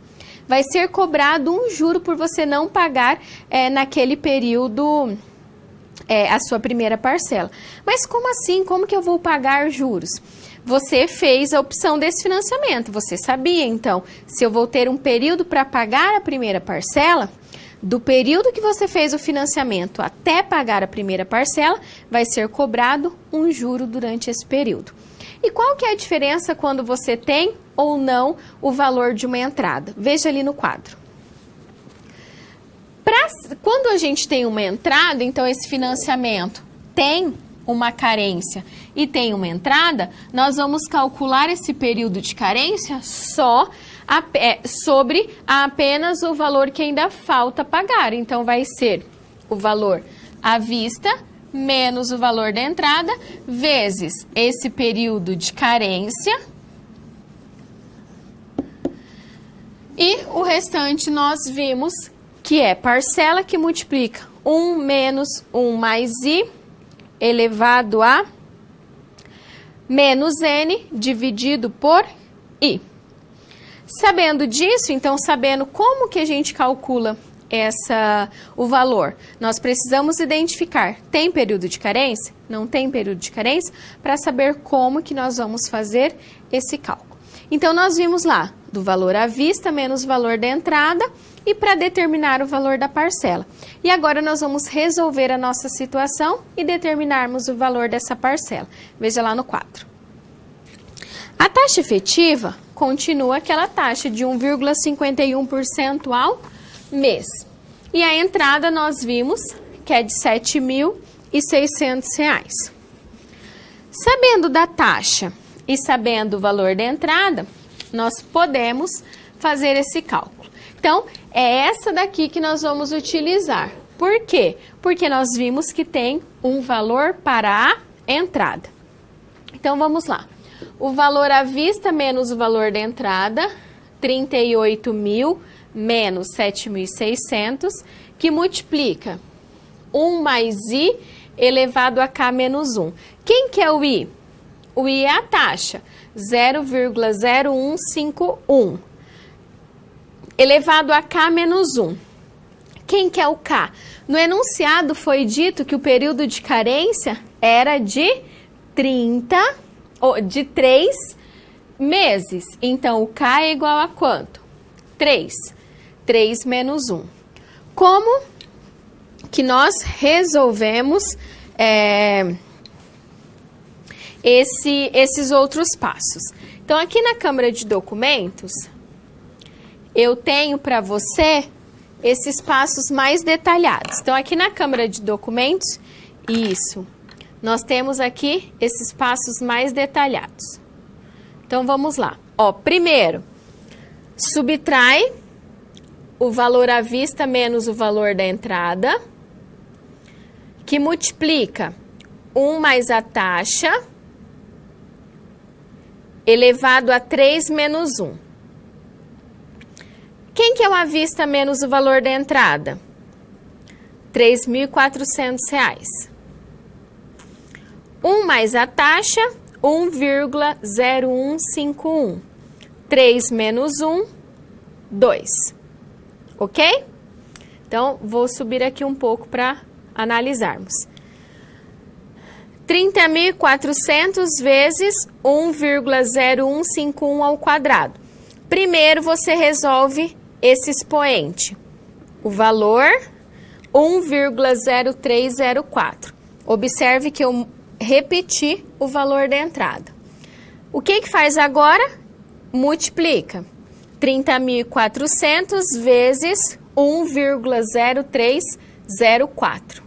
Vai ser cobrado um juro por você não pagar naquele período a sua primeira parcela. Mas como assim? Como que eu vou pagar juros? Você fez a opção desse financiamento, você sabia, então, se eu vou ter um período para pagar a primeira parcela, do período que você fez o financiamento até pagar a primeira parcela, vai ser cobrado um juro durante esse período. E qual que é a diferença quando você tem ou não o valor de uma entrada? Veja ali no quadro. Quando a gente tem uma entrada, então esse financiamento tem uma carência e tem uma entrada, nós vamos calcular esse período de carência só sobre apenas o valor que ainda falta pagar. Então, vai ser o valor à vista menos o valor da entrada, vezes esse período de carência. E o restante nós vimos que é parcela que multiplica 1 menos 1 mais I elevado a menos N dividido por I. Sabendo disso, então, sabendo como que a gente calcula o valor, nós precisamos identificar, tem período de carência? Não tem período de carência? Para saber como que nós vamos fazer esse cálculo. Então, nós vimos lá, do valor à vista menos o valor da entrada e para determinar o valor da parcela. E agora nós vamos resolver a nossa situação e determinarmos o valor dessa parcela. Veja lá no quadro. A taxa efetiva continua aquela taxa de 1,51% ao mês. E a entrada nós vimos que é de R$ 7.600. Sabendo da taxa e sabendo o valor da entrada, nós podemos fazer esse cálculo. Então, é essa daqui que nós vamos utilizar. Por quê? Porque nós vimos que tem um valor para a entrada. Então, vamos lá. O valor à vista menos o valor da entrada, 38.000 menos 7.600, que multiplica 1 mais I elevado a K menos 1. Quem que é o I? o I é a taxa, 0,0151, elevado a K menos 1. Quem que é o K? No enunciado foi dito que o período de carência era de 3 meses. Então, o K é igual a quanto? 3. 3 menos 1. Como que nós resolvemos esses outros passos? Então, aqui na Câmara de Documentos, eu tenho para você esses passos mais detalhados. Então, aqui na Câmara de Documentos, nós temos aqui esses passos mais detalhados. Então, vamos lá. Ó, primeiro, subtrai o valor à vista menos o valor da entrada, que multiplica 1 mais a taxa, elevado a 3 menos 1. Quem que é o à vista menos o valor da entrada? R$ 3.400. 1 mais a taxa, 1,0151. 3 menos 1, 2. Ok? Então, vou subir aqui um pouco para analisarmos. 30.400 vezes 1,0151 ao quadrado. Primeiro, você resolve esse expoente. O valor, 1,0304. Observe que eu repeti o valor da entrada. O que faz agora? Multiplica. 30.400 vezes 1,0304.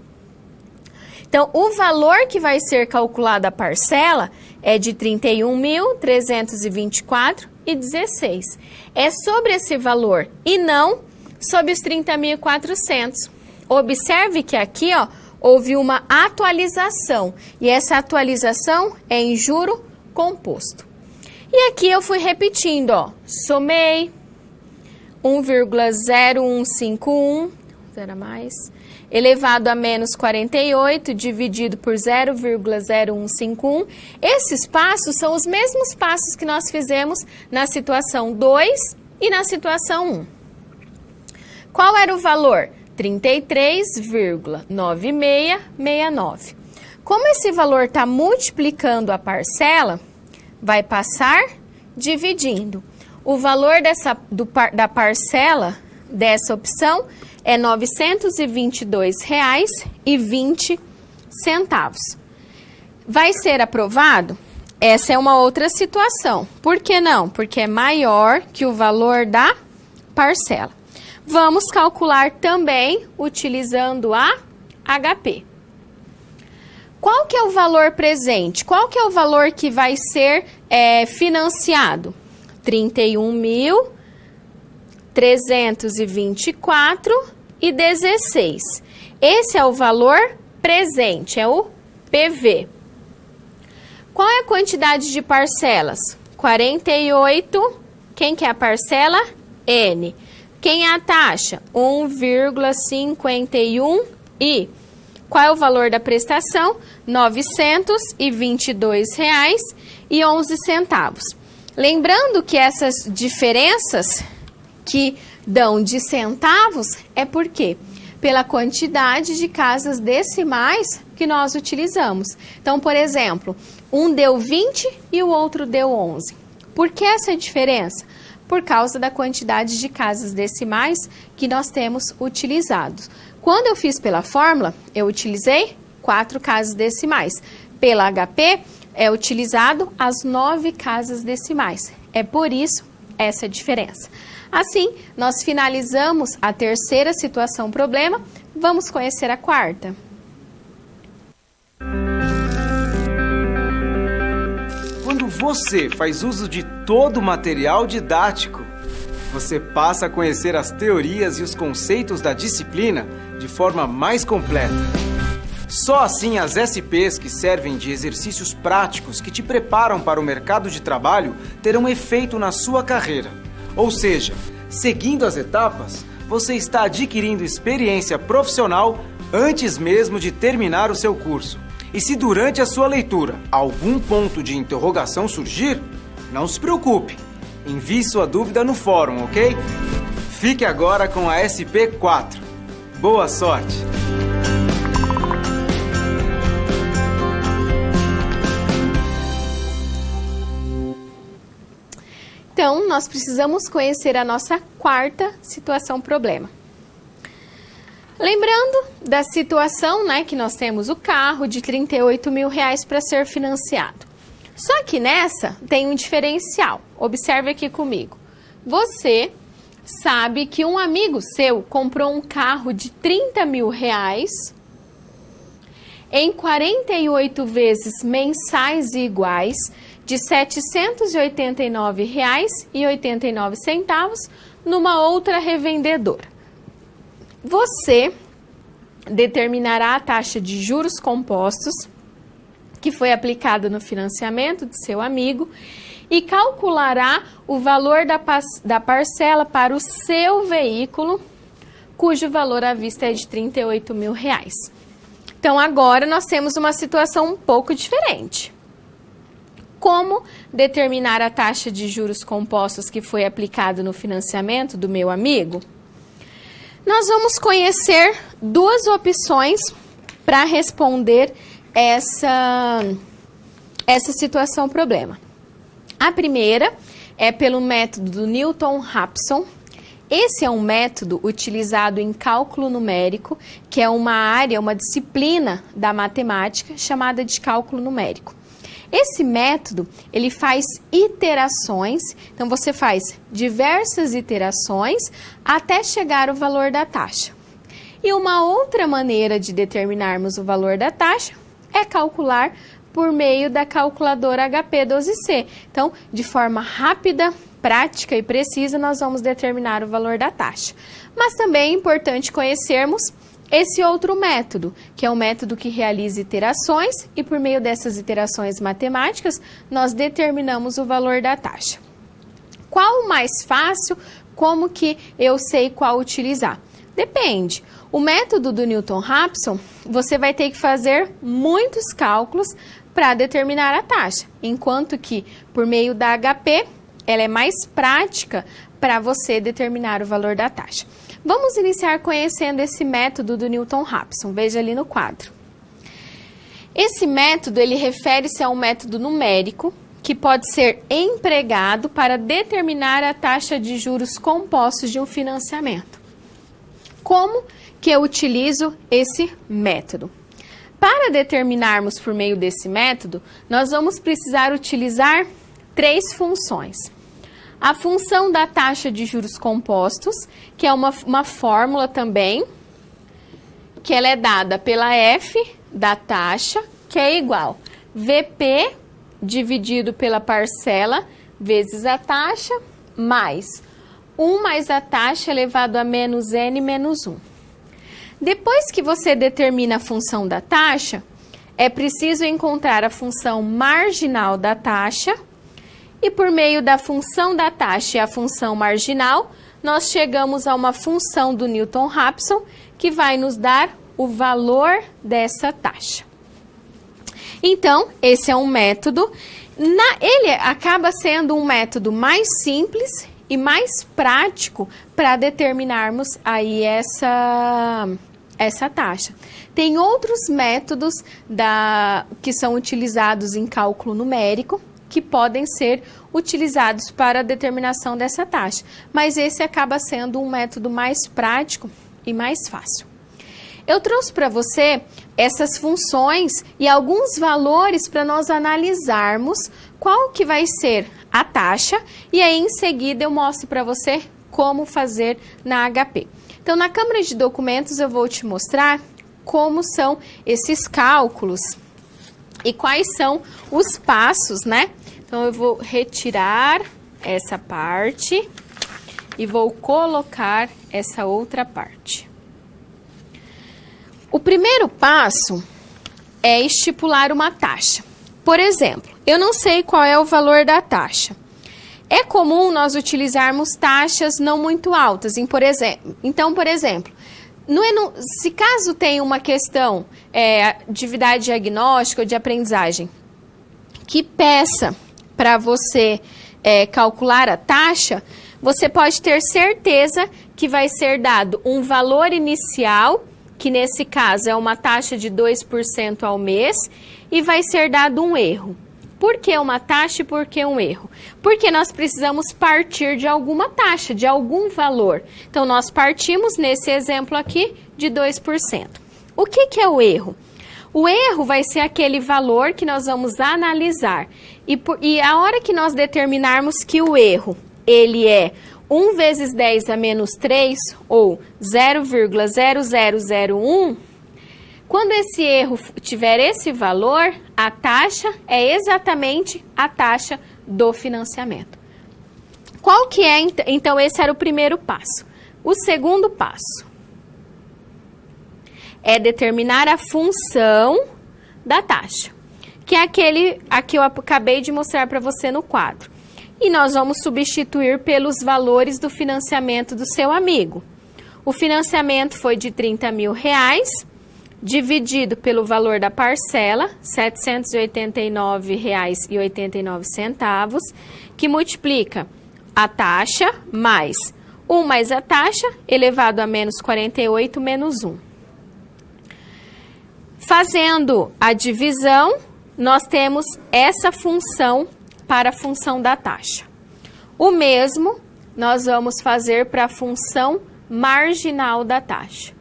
Então, o valor que vai ser calculado a parcela é de R$ 31.324,16. É sobre esse valor e não sobre os 30.400. Observe que aqui, ó, houve uma atualização e essa atualização é em juro composto. E aqui eu fui repetindo, ó, somei 1,0151, zero a mais, elevado a menos 48, dividido por 0,0151. Esses passos são os mesmos passos que nós fizemos na situação 2 e na situação 1. Qual era o valor? 33,9669. Como esse valor está multiplicando a parcela, vai passar dividindo. O valor da parcela dessa opção é R$ 922,20. Vai ser aprovado? Essa é uma outra situação. Por que não? Porque é maior que o valor da parcela. Vamos calcular também utilizando a HP. Qual que é o valor presente? Qual que é o valor que vai ser financiado? R$ 31.324,16. Esse é o valor presente, é o PV. Qual é a quantidade de parcelas? 48. Quem que é a parcela? N. Quem é a taxa? 1,51 I. Qual é o valor da prestação? R$ 922,11. Lembrando que essas diferenças que dão de centavos é por quê? Pela quantidade de casas decimais que nós utilizamos. Então, por exemplo, um deu 20 e o outro deu 11. Por que essa diferença? Por causa da quantidade de casas decimais que nós temos utilizados. Quando eu fiz pela fórmula, eu utilizei 4 casas decimais. Pela HP, é utilizado as 9 casas decimais. É por isso essa diferença. Assim, nós finalizamos a terceira situação problema. Vamos conhecer a quarta. Quando você faz uso de todo o material didático, você passa a conhecer as teorias e os conceitos da disciplina de forma mais completa. Só assim as SPs que servem de exercícios práticos que te preparam para o mercado de trabalho terão efeito na sua carreira. Ou seja, seguindo as etapas, você está adquirindo experiência profissional antes mesmo de terminar o seu curso. E se durante a sua leitura algum ponto de interrogação surgir, não se preocupe. Envie sua dúvida no fórum, ok? Fique agora com a SP4. Boa sorte! Então, nós precisamos conhecer a nossa quarta situação-problema. Lembrando da situação, né, que nós temos o carro de R$38 mil para ser financiado. Só que nessa tem um diferencial. Observe aqui comigo. Você sabe que um amigo seu comprou um carro de R$30 mil em 48 vezes mensais e iguais de R$ 789,89 numa outra revendedora. Você determinará a taxa de juros compostos que foi aplicada no financiamento de seu amigo e calculará o valor da parcela para o seu veículo, cujo valor à vista é de R$38 mil. Então, agora nós temos uma situação um pouco diferente. Como determinar a taxa de juros compostos que foi aplicada no financiamento do meu amigo? Nós vamos conhecer duas opções para responder essa situação-problema. A primeira é pelo método do Newton-Raphson. Esse é um método utilizado em cálculo numérico, que é uma área, uma disciplina da matemática chamada de cálculo numérico. Esse método, ele faz iterações, então você faz diversas iterações até chegar ao valor da taxa. E uma outra maneira de determinarmos o valor da taxa é calcular por meio da calculadora HP12C. Então, de forma rápida, prática e precisa, nós vamos determinar o valor da taxa. Mas também é importante conhecermos esse outro método, que é o método que realiza iterações e por meio dessas iterações matemáticas, nós determinamos o valor da taxa. Qual o mais fácil? Como que eu sei qual utilizar? Depende. O método do Newton-Raphson, você vai ter que fazer muitos cálculos para determinar a taxa, enquanto que por meio da HP, ela é mais prática para você determinar o valor da taxa. Vamos iniciar conhecendo esse método do Newton-Raphson. Veja ali no quadro. Esse método, ele refere-se a um método numérico que pode ser empregado para determinar a taxa de juros compostos de um financiamento. Como que eu utilizo esse método? Para determinarmos por meio desse método, nós vamos precisar utilizar três funções. A função da taxa de juros compostos, que é uma fórmula também, que ela é dada pela F da taxa, que é igual VP dividido pela parcela vezes a taxa, mais 1 mais a taxa elevado a menos N menos 1. Depois que você determina a função da taxa, é preciso encontrar a função marginal da taxa, e por meio da função da taxa e a função marginal, nós chegamos a uma função do Newton-Raphson que vai nos dar o valor dessa taxa. Então, esse é um método, ele acaba sendo um método mais simples e mais prático para determinarmos aí essa taxa. Tem outros métodos que são utilizados em cálculo numérico, que podem ser utilizados para a determinação dessa taxa. Mas esse acaba sendo um método mais prático e mais fácil. Eu trouxe para você essas funções e alguns valores para nós analisarmos qual que vai ser a taxa e aí em seguida eu mostro para você como fazer na HP. Então, na câmara de documentos eu vou te mostrar como são esses cálculos e quais são os passos, né? Então, eu vou retirar essa parte e vou colocar essa outra parte. O primeiro passo é estipular uma taxa. Por exemplo, eu não sei qual é o valor da taxa. É comum nós utilizarmos taxas não muito altas. Então, por exemplo, Se caso tenha uma questão de atividade diagnóstica ou de aprendizagem que peça para você calcular a taxa, você pode ter certeza que vai ser dado um valor inicial, que nesse caso é uma taxa de 2% ao mês, e vai ser dado um erro. Por que uma taxa e por que um erro? Porque nós precisamos partir de alguma taxa, de algum valor. Então, nós partimos, nesse exemplo aqui, de 2%. O que é o erro? O erro vai ser aquele valor que nós vamos analisar. E a hora que nós determinarmos que o erro, ele é 1 vezes 10 a menos 3, ou 0,0001, quando esse erro tiver esse valor, a taxa é exatamente a taxa do financiamento. Qual que é, então, esse era o primeiro passo. O segundo passo é determinar a função da taxa, que é aquele que eu acabei de mostrar para você no quadro. E nós vamos substituir pelos valores do financiamento do seu amigo. O financiamento foi de R$30 mil, dividido pelo valor da parcela, R$ 789,89, que multiplica a taxa mais 1 mais a taxa, elevado a menos 48 menos 1. Fazendo a divisão, nós temos essa função para a função da taxa. O mesmo nós vamos fazer para a função marginal da taxa.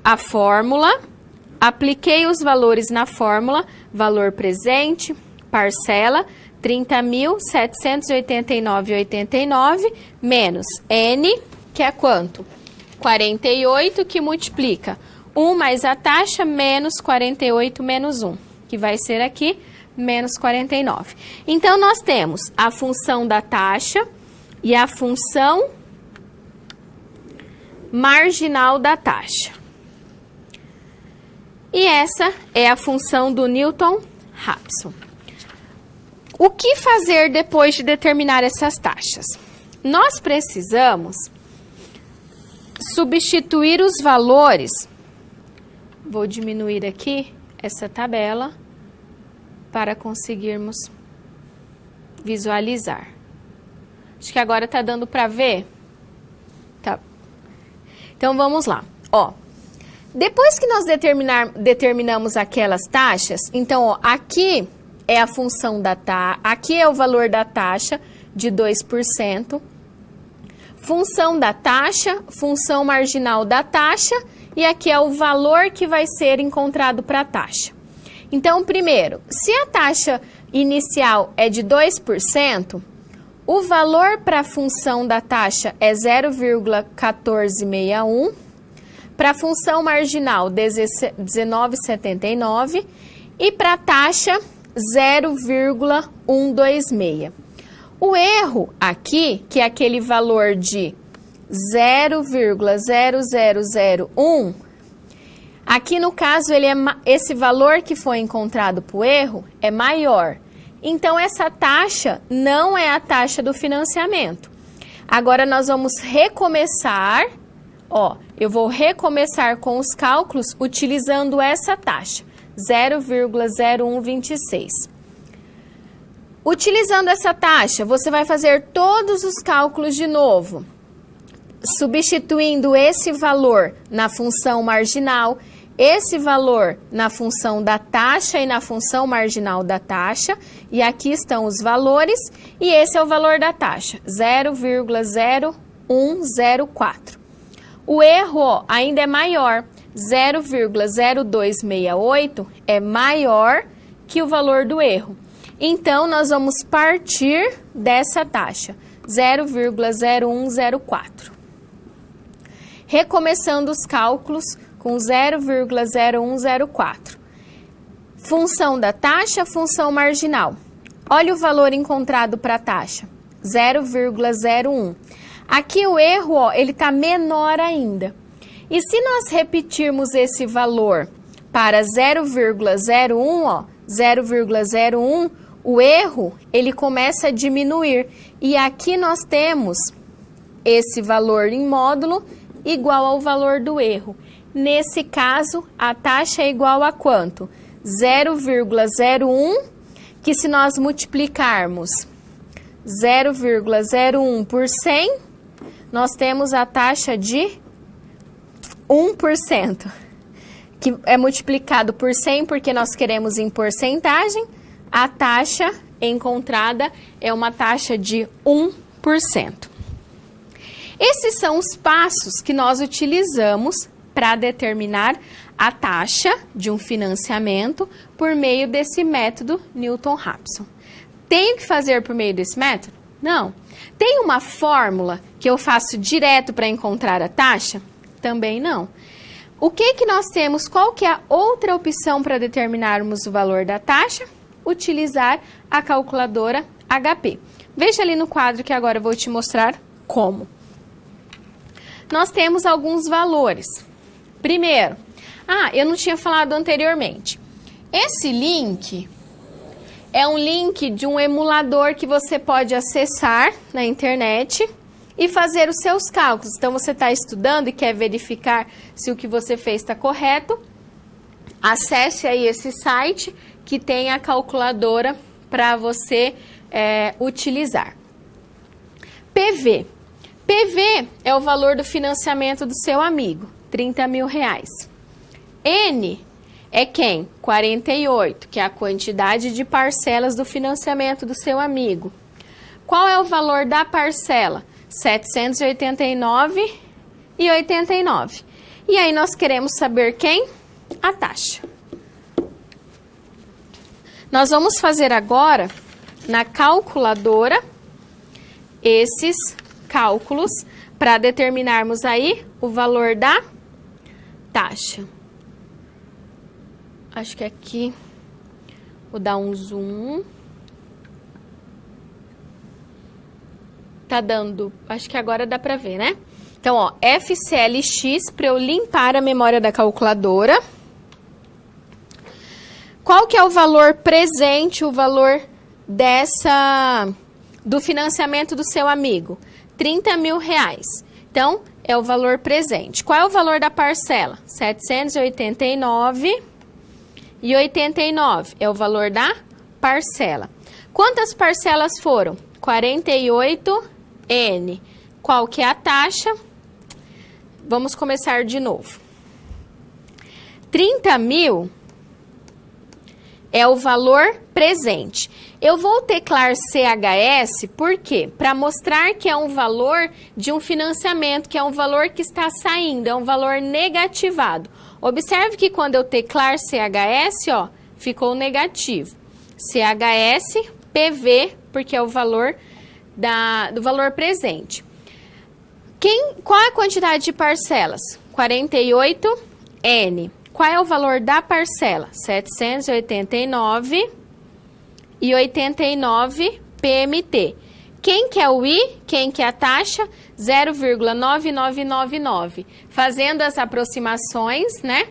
A fórmula, apliquei os valores na fórmula, valor presente, parcela, R$ 30.789,89, menos N, que é quanto? 48, que multiplica 1 mais a taxa, menos 48 menos 1, que vai ser aqui, menos 49. Então, nós temos a função da taxa e a função marginal da taxa. E essa é a função do Newton-Raphson. O que fazer depois de determinar essas taxas? Nós precisamos substituir os valores. Vou diminuir aqui essa tabela para conseguirmos visualizar. Acho que agora está dando para ver. Tá. Então, vamos lá. Ó. Depois que nós determinamos aquelas taxas, então, ó, aqui é a função da taxa, aqui é o valor da taxa de 2%, função da taxa, função marginal da taxa, e aqui é o valor que vai ser encontrado para a taxa. Então, primeiro, se a taxa inicial é de 2%, o valor para a função da taxa é 0,1461, para a função marginal, 19,79 e para a taxa, 0,126. O erro aqui, que é aquele valor de 0,0001, aqui no caso, esse valor que foi encontrado para o erro é maior. Então, essa taxa não é a taxa do financiamento. Agora, nós vamos recomeçar. Ó, eu vou recomeçar com os cálculos utilizando essa taxa, 0,0126. Utilizando essa taxa, você vai fazer todos os cálculos de novo, substituindo esse valor na função marginal, esse valor na função da taxa e na função marginal da taxa, e aqui estão os valores, e esse é o valor da taxa, 0,0104. O erro, ó, ainda é maior, 0,0268 é maior que o valor do erro. Então, nós vamos partir dessa taxa, 0,0104. Recomeçando os cálculos com 0,0104. Função da taxa, função marginal. Olha o valor encontrado para a taxa, 0,01. Aqui o erro, ó, ele está menor ainda. E se nós repetirmos esse valor para 0,01, ó, 0,01, o erro, ele começa a diminuir. E aqui nós temos esse valor em módulo igual ao valor do erro. Nesse caso, a taxa é igual a quanto? 0,01, que se nós multiplicarmos 0,01 por 100, nós temos a taxa de 1%, que é multiplicado por 100 porque nós queremos em porcentagem. A taxa encontrada é uma taxa de 1%. Esses são os passos que nós utilizamos para determinar a taxa de um financiamento por meio desse método Newton-Raphson. Tenho que fazer por meio desse método? Não. Tem uma fórmula que eu faço direto para encontrar a taxa? Também não. O que nós temos? Qual que é a outra opção para determinarmos o valor da taxa? Utilizar a calculadora HP. Veja ali no quadro que agora eu vou te mostrar como. Nós temos alguns valores. Primeiro, eu não tinha falado anteriormente. Esse link é um link de um emulador que você pode acessar na internet e fazer os seus cálculos. Então, você está estudando e quer verificar se o que você fez está correto, acesse aí esse site que tem a calculadora para você utilizar. PV. PV é o valor do financiamento do seu amigo, R$30 mil. N é quem? 48, que é a quantidade de parcelas do financiamento do seu amigo. Qual é o valor da parcela? R$ 789,89. E aí nós queremos saber quem? A taxa. Nós vamos fazer agora, na calculadora, esses cálculos para determinarmos aí o valor da taxa. Acho que aqui vou dar um zoom. Tá dando, acho que agora dá para ver, né? Então, ó, FCLX para eu limpar a memória da calculadora. Qual que é o valor presente, o valor do financiamento do seu amigo? R$30 mil. Então, é o valor presente. Qual é o valor da parcela? R$ 789,89. É o valor da parcela. Quantas parcelas foram? 48N. Qual que é a taxa? Vamos começar de novo. 30 mil é o valor presente. Eu vou teclar CHS, por quê? Para mostrar que é um valor de um financiamento, que é um valor que está saindo, é um valor negativado. Observe que quando eu teclar CHS, ó, ficou negativo. CHS, PV, porque é o valor do valor presente. Qual é a quantidade de parcelas? 48N. Qual é o valor da parcela? 789,89 PMT. Quem que é o I? Quem que é a taxa? 0,9999. Fazendo as aproximações, né?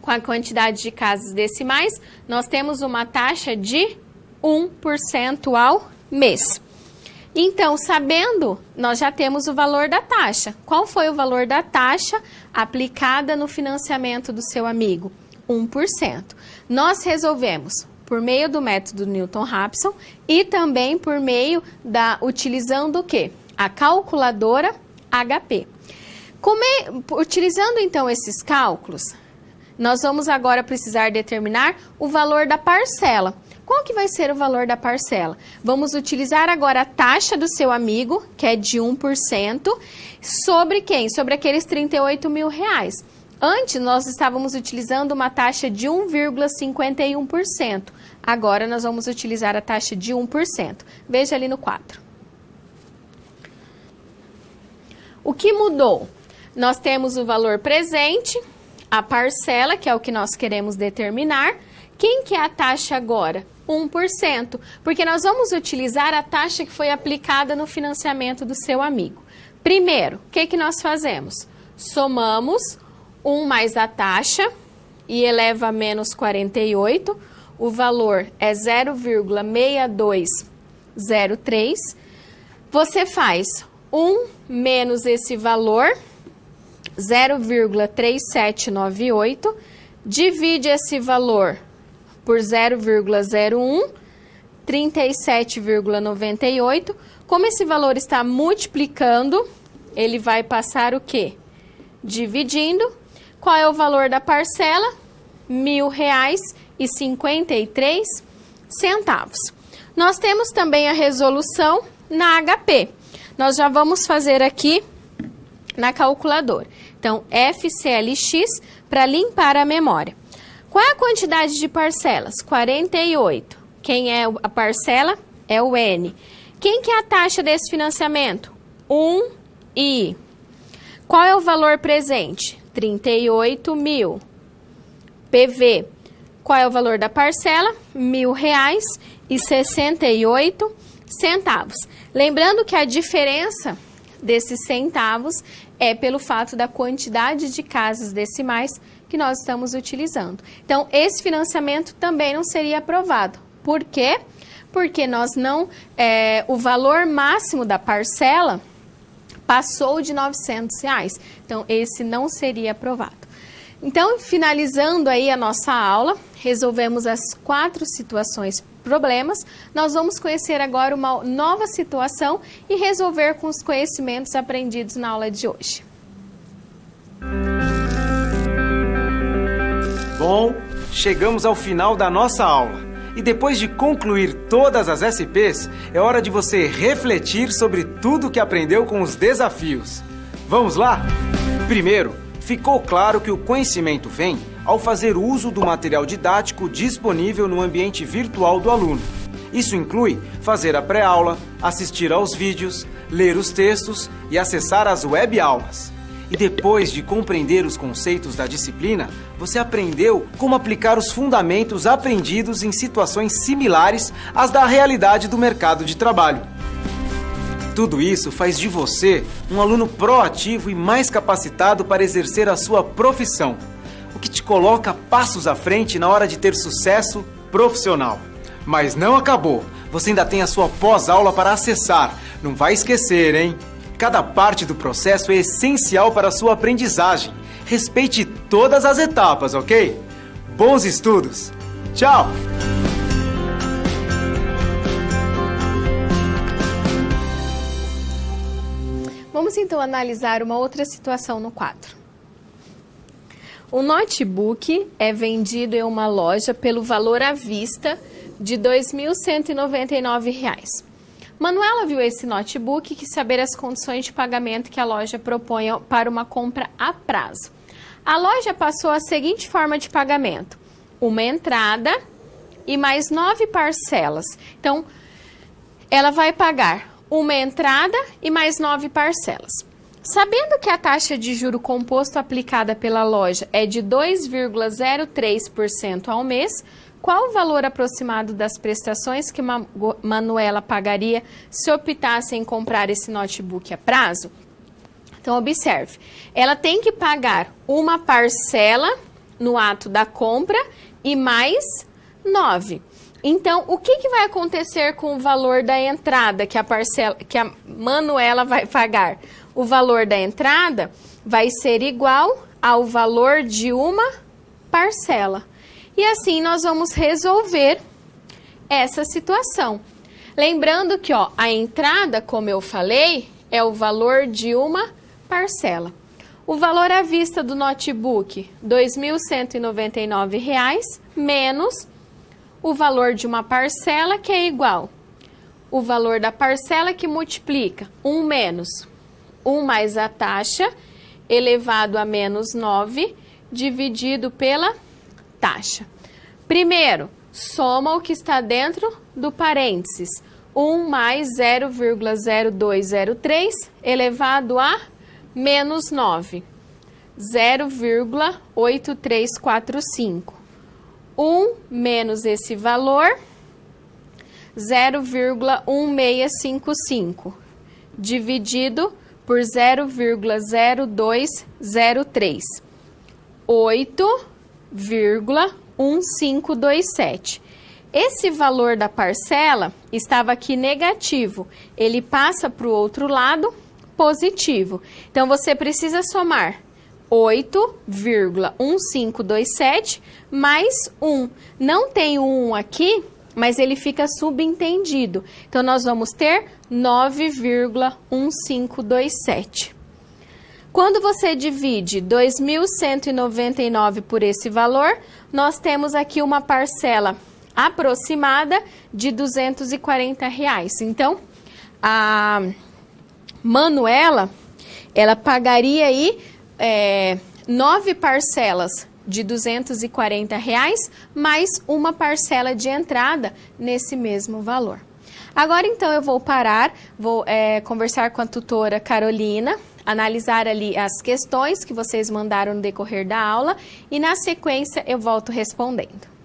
Com a quantidade de casas decimais, nós temos uma taxa de 1% ao mês. Então, sabendo, nós já temos o valor da taxa. Qual foi o valor da taxa aplicada no financiamento do seu amigo? 1%. Nós resolvemos por meio do método Newton-Raphson e também por meio utilizando o quê? A calculadora HP. Utilizando então esses cálculos, nós vamos agora precisar determinar o valor da parcela. Qual que vai ser o valor da parcela? Vamos utilizar agora a taxa do seu amigo, que é de 1%, sobre quem? Sobre aqueles R$38 mil. Antes, nós estávamos utilizando uma taxa de 1,51%. Agora, nós vamos utilizar a taxa de 1%. Veja ali no quadro. O que mudou? Nós temos o valor presente, a parcela, que é o que nós queremos determinar. Quem que é a taxa agora? 1%, porque nós vamos utilizar a taxa que foi aplicada no financiamento do seu amigo. Primeiro, o que nós fazemos? Somamos 1 mais a taxa e eleva a menos 48. O valor é 0,6203. Você faz 1 menos esse valor 0,3798, divide esse valor por 0,01, 37,98. Como esse valor está multiplicando, ele vai passar o quê? Dividindo. Qual é o valor da parcela? R$ 1.053. Nós temos também a resolução na HP. Nós já vamos fazer aqui na calculadora. Então, FCLX para limpar a memória. Qual é a quantidade de parcelas? 48. Quem é a parcela? É o N. Quem que é a taxa desse financiamento? 1I. Qual é o valor presente? 38 mil. PV. Qual é o valor da parcela? R$ 1.068. Lembrando que a diferença desses centavos é pelo fato da quantidade de casas decimais que nós estamos utilizando. Então, esse financiamento também não seria aprovado. Por quê? Porque nós não, o valor máximo da parcela passou de R$ 900. Então, esse não seria aprovado. Então, finalizando aí a nossa aula, resolvemos as 4 situações problemas. Nós vamos conhecer agora uma nova situação e resolver com os conhecimentos aprendidos na aula de hoje. Bom, chegamos ao final da nossa aula. E depois de concluir todas as SPs, é hora de você refletir sobre tudo que aprendeu com os desafios. Vamos lá? Primeiro, ficou claro que o conhecimento vem ao fazer uso do material didático disponível no ambiente virtual do aluno. Isso inclui fazer a pré-aula, assistir aos vídeos, ler os textos e acessar as web-aulas. E depois de compreender os conceitos da disciplina, você aprendeu como aplicar os fundamentos aprendidos em situações similares às da realidade do mercado de trabalho. Tudo isso faz de você um aluno proativo e mais capacitado para exercer a sua profissão, o que te coloca passos à frente na hora de ter sucesso profissional. Mas não acabou, você ainda tem a sua pós-aula para acessar, não vai esquecer, hein? Cada parte do processo é essencial para a sua aprendizagem. Respeite todas as etapas, ok? Bons estudos! Tchau! Vamos então analisar uma outra situação no quadro. O notebook é vendido em uma loja pelo valor à vista de R$ 2.199. Manuela viu esse notebook e quis saber as condições de pagamento que a loja propõe para uma compra a prazo. A loja passou a seguinte forma de pagamento: uma entrada e mais 9 parcelas. Então, ela vai pagar uma entrada e mais 9 parcelas. Sabendo que a taxa de juro composto aplicada pela loja é de 2,03% ao mês, qual o valor aproximado das prestações que Manuela pagaria se optasse em comprar esse notebook a prazo? Então, observe, ela tem que pagar uma parcela no ato da compra e mais 9. Então, o que vai acontecer com o valor da entrada que a Manuela vai pagar? O valor da entrada vai ser igual ao valor de uma parcela. E assim nós vamos resolver essa situação. Lembrando que a entrada, como eu falei, é o valor de uma parcela. O valor à vista do notebook, R$ 2.199, menos o valor de uma parcela, que é igual o valor da parcela que multiplica 1 menos 1 mais a taxa elevado a menos 9 dividido pela taxa. Primeiro, soma o que está dentro do parênteses. 1 mais 0,0203 elevado a menos 9. 0,8345. 1 menos esse valor, 0,1655, dividido por 0,0203. 8,1527. Esse valor da parcela estava aqui negativo, ele passa para o outro lado positivo. Então, você precisa somar 8,1527 mais 1. Não tem o 1 aqui, mas ele fica subentendido. Então, nós vamos ter 9,1527. Quando você divide 2.199 por esse valor, nós temos aqui uma parcela aproximada de R$240. Então, a Manuela, ela pagaria aí 9 parcelas de R$240, mais uma parcela de entrada nesse mesmo valor. Agora, então, eu vou parar, vou conversar com a tutora Carolina, analisar ali as questões que vocês mandaram no decorrer da aula e, na sequência, eu volto respondendo.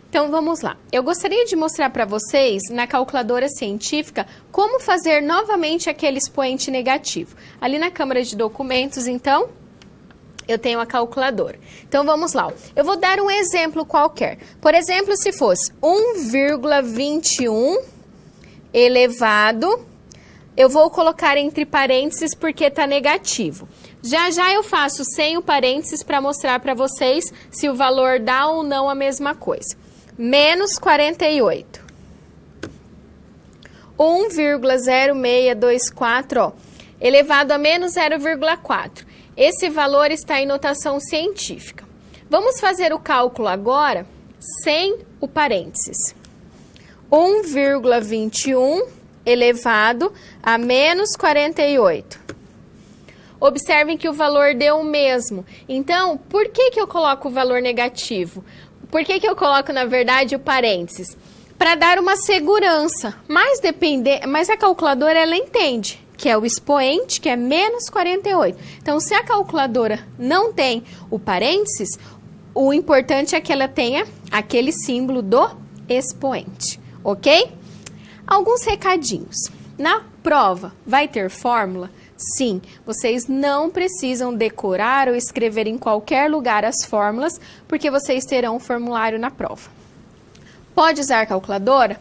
Então, vamos lá. Eu gostaria de mostrar para vocês, na calculadora científica, como fazer novamente aquele expoente negativo. Ali na Câmara de Documentos, então, eu tenho a calculadora. Então, vamos lá. Eu vou dar um exemplo qualquer. Por exemplo, se fosse 1,21 elevado, eu vou colocar entre parênteses porque está negativo. Já já eu faço sem o parênteses para mostrar para vocês se o valor dá ou não a mesma coisa. Menos 48. 1,0624, ó, elevado a menos 0,4. Esse valor está em notação científica. Vamos fazer o cálculo agora sem o parênteses. 1,21 elevado a menos 48. Observem que o valor deu o mesmo. Então, por que eu coloco o valor negativo? Por que eu coloco, na verdade, o parênteses? Para dar uma segurança. Mas a calculadora, ela entende que é o expoente, que é menos 48. Então, se a calculadora não tem o parênteses, o importante é que ela tenha aquele símbolo do expoente, ok? Alguns recadinhos. Na prova, vai ter fórmula? Sim, vocês não precisam decorar ou escrever em qualquer lugar as fórmulas, porque vocês terão um formulário na prova. Pode usar calculadora?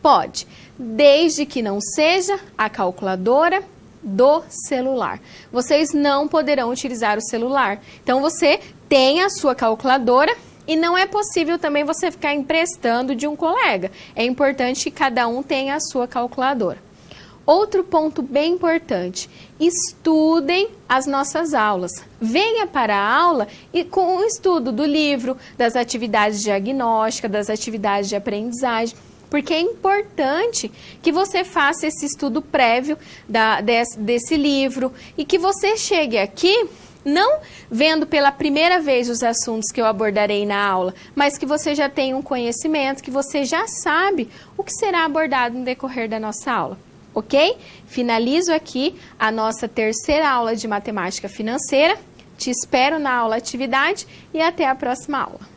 Pode, desde que não seja a calculadora do celular. Vocês não poderão utilizar o celular. Então, você tem a sua calculadora e não é possível também você ficar emprestando de um colega. É importante que cada um tenha a sua calculadora. Outro ponto bem importante, estudem as nossas aulas. Venha para a aula e com o estudo do livro, das atividades diagnósticas, das atividades de aprendizagem, porque é importante que você faça esse estudo prévio desse livro e que você chegue aqui Não vendo pela primeira vez os assuntos que eu abordarei na aula, mas que você já tem um conhecimento, que você já sabe o que será abordado no decorrer da nossa aula. Ok? Finalizo aqui a nossa terceira aula de matemática financeira. Te espero na aula atividade e até a próxima aula.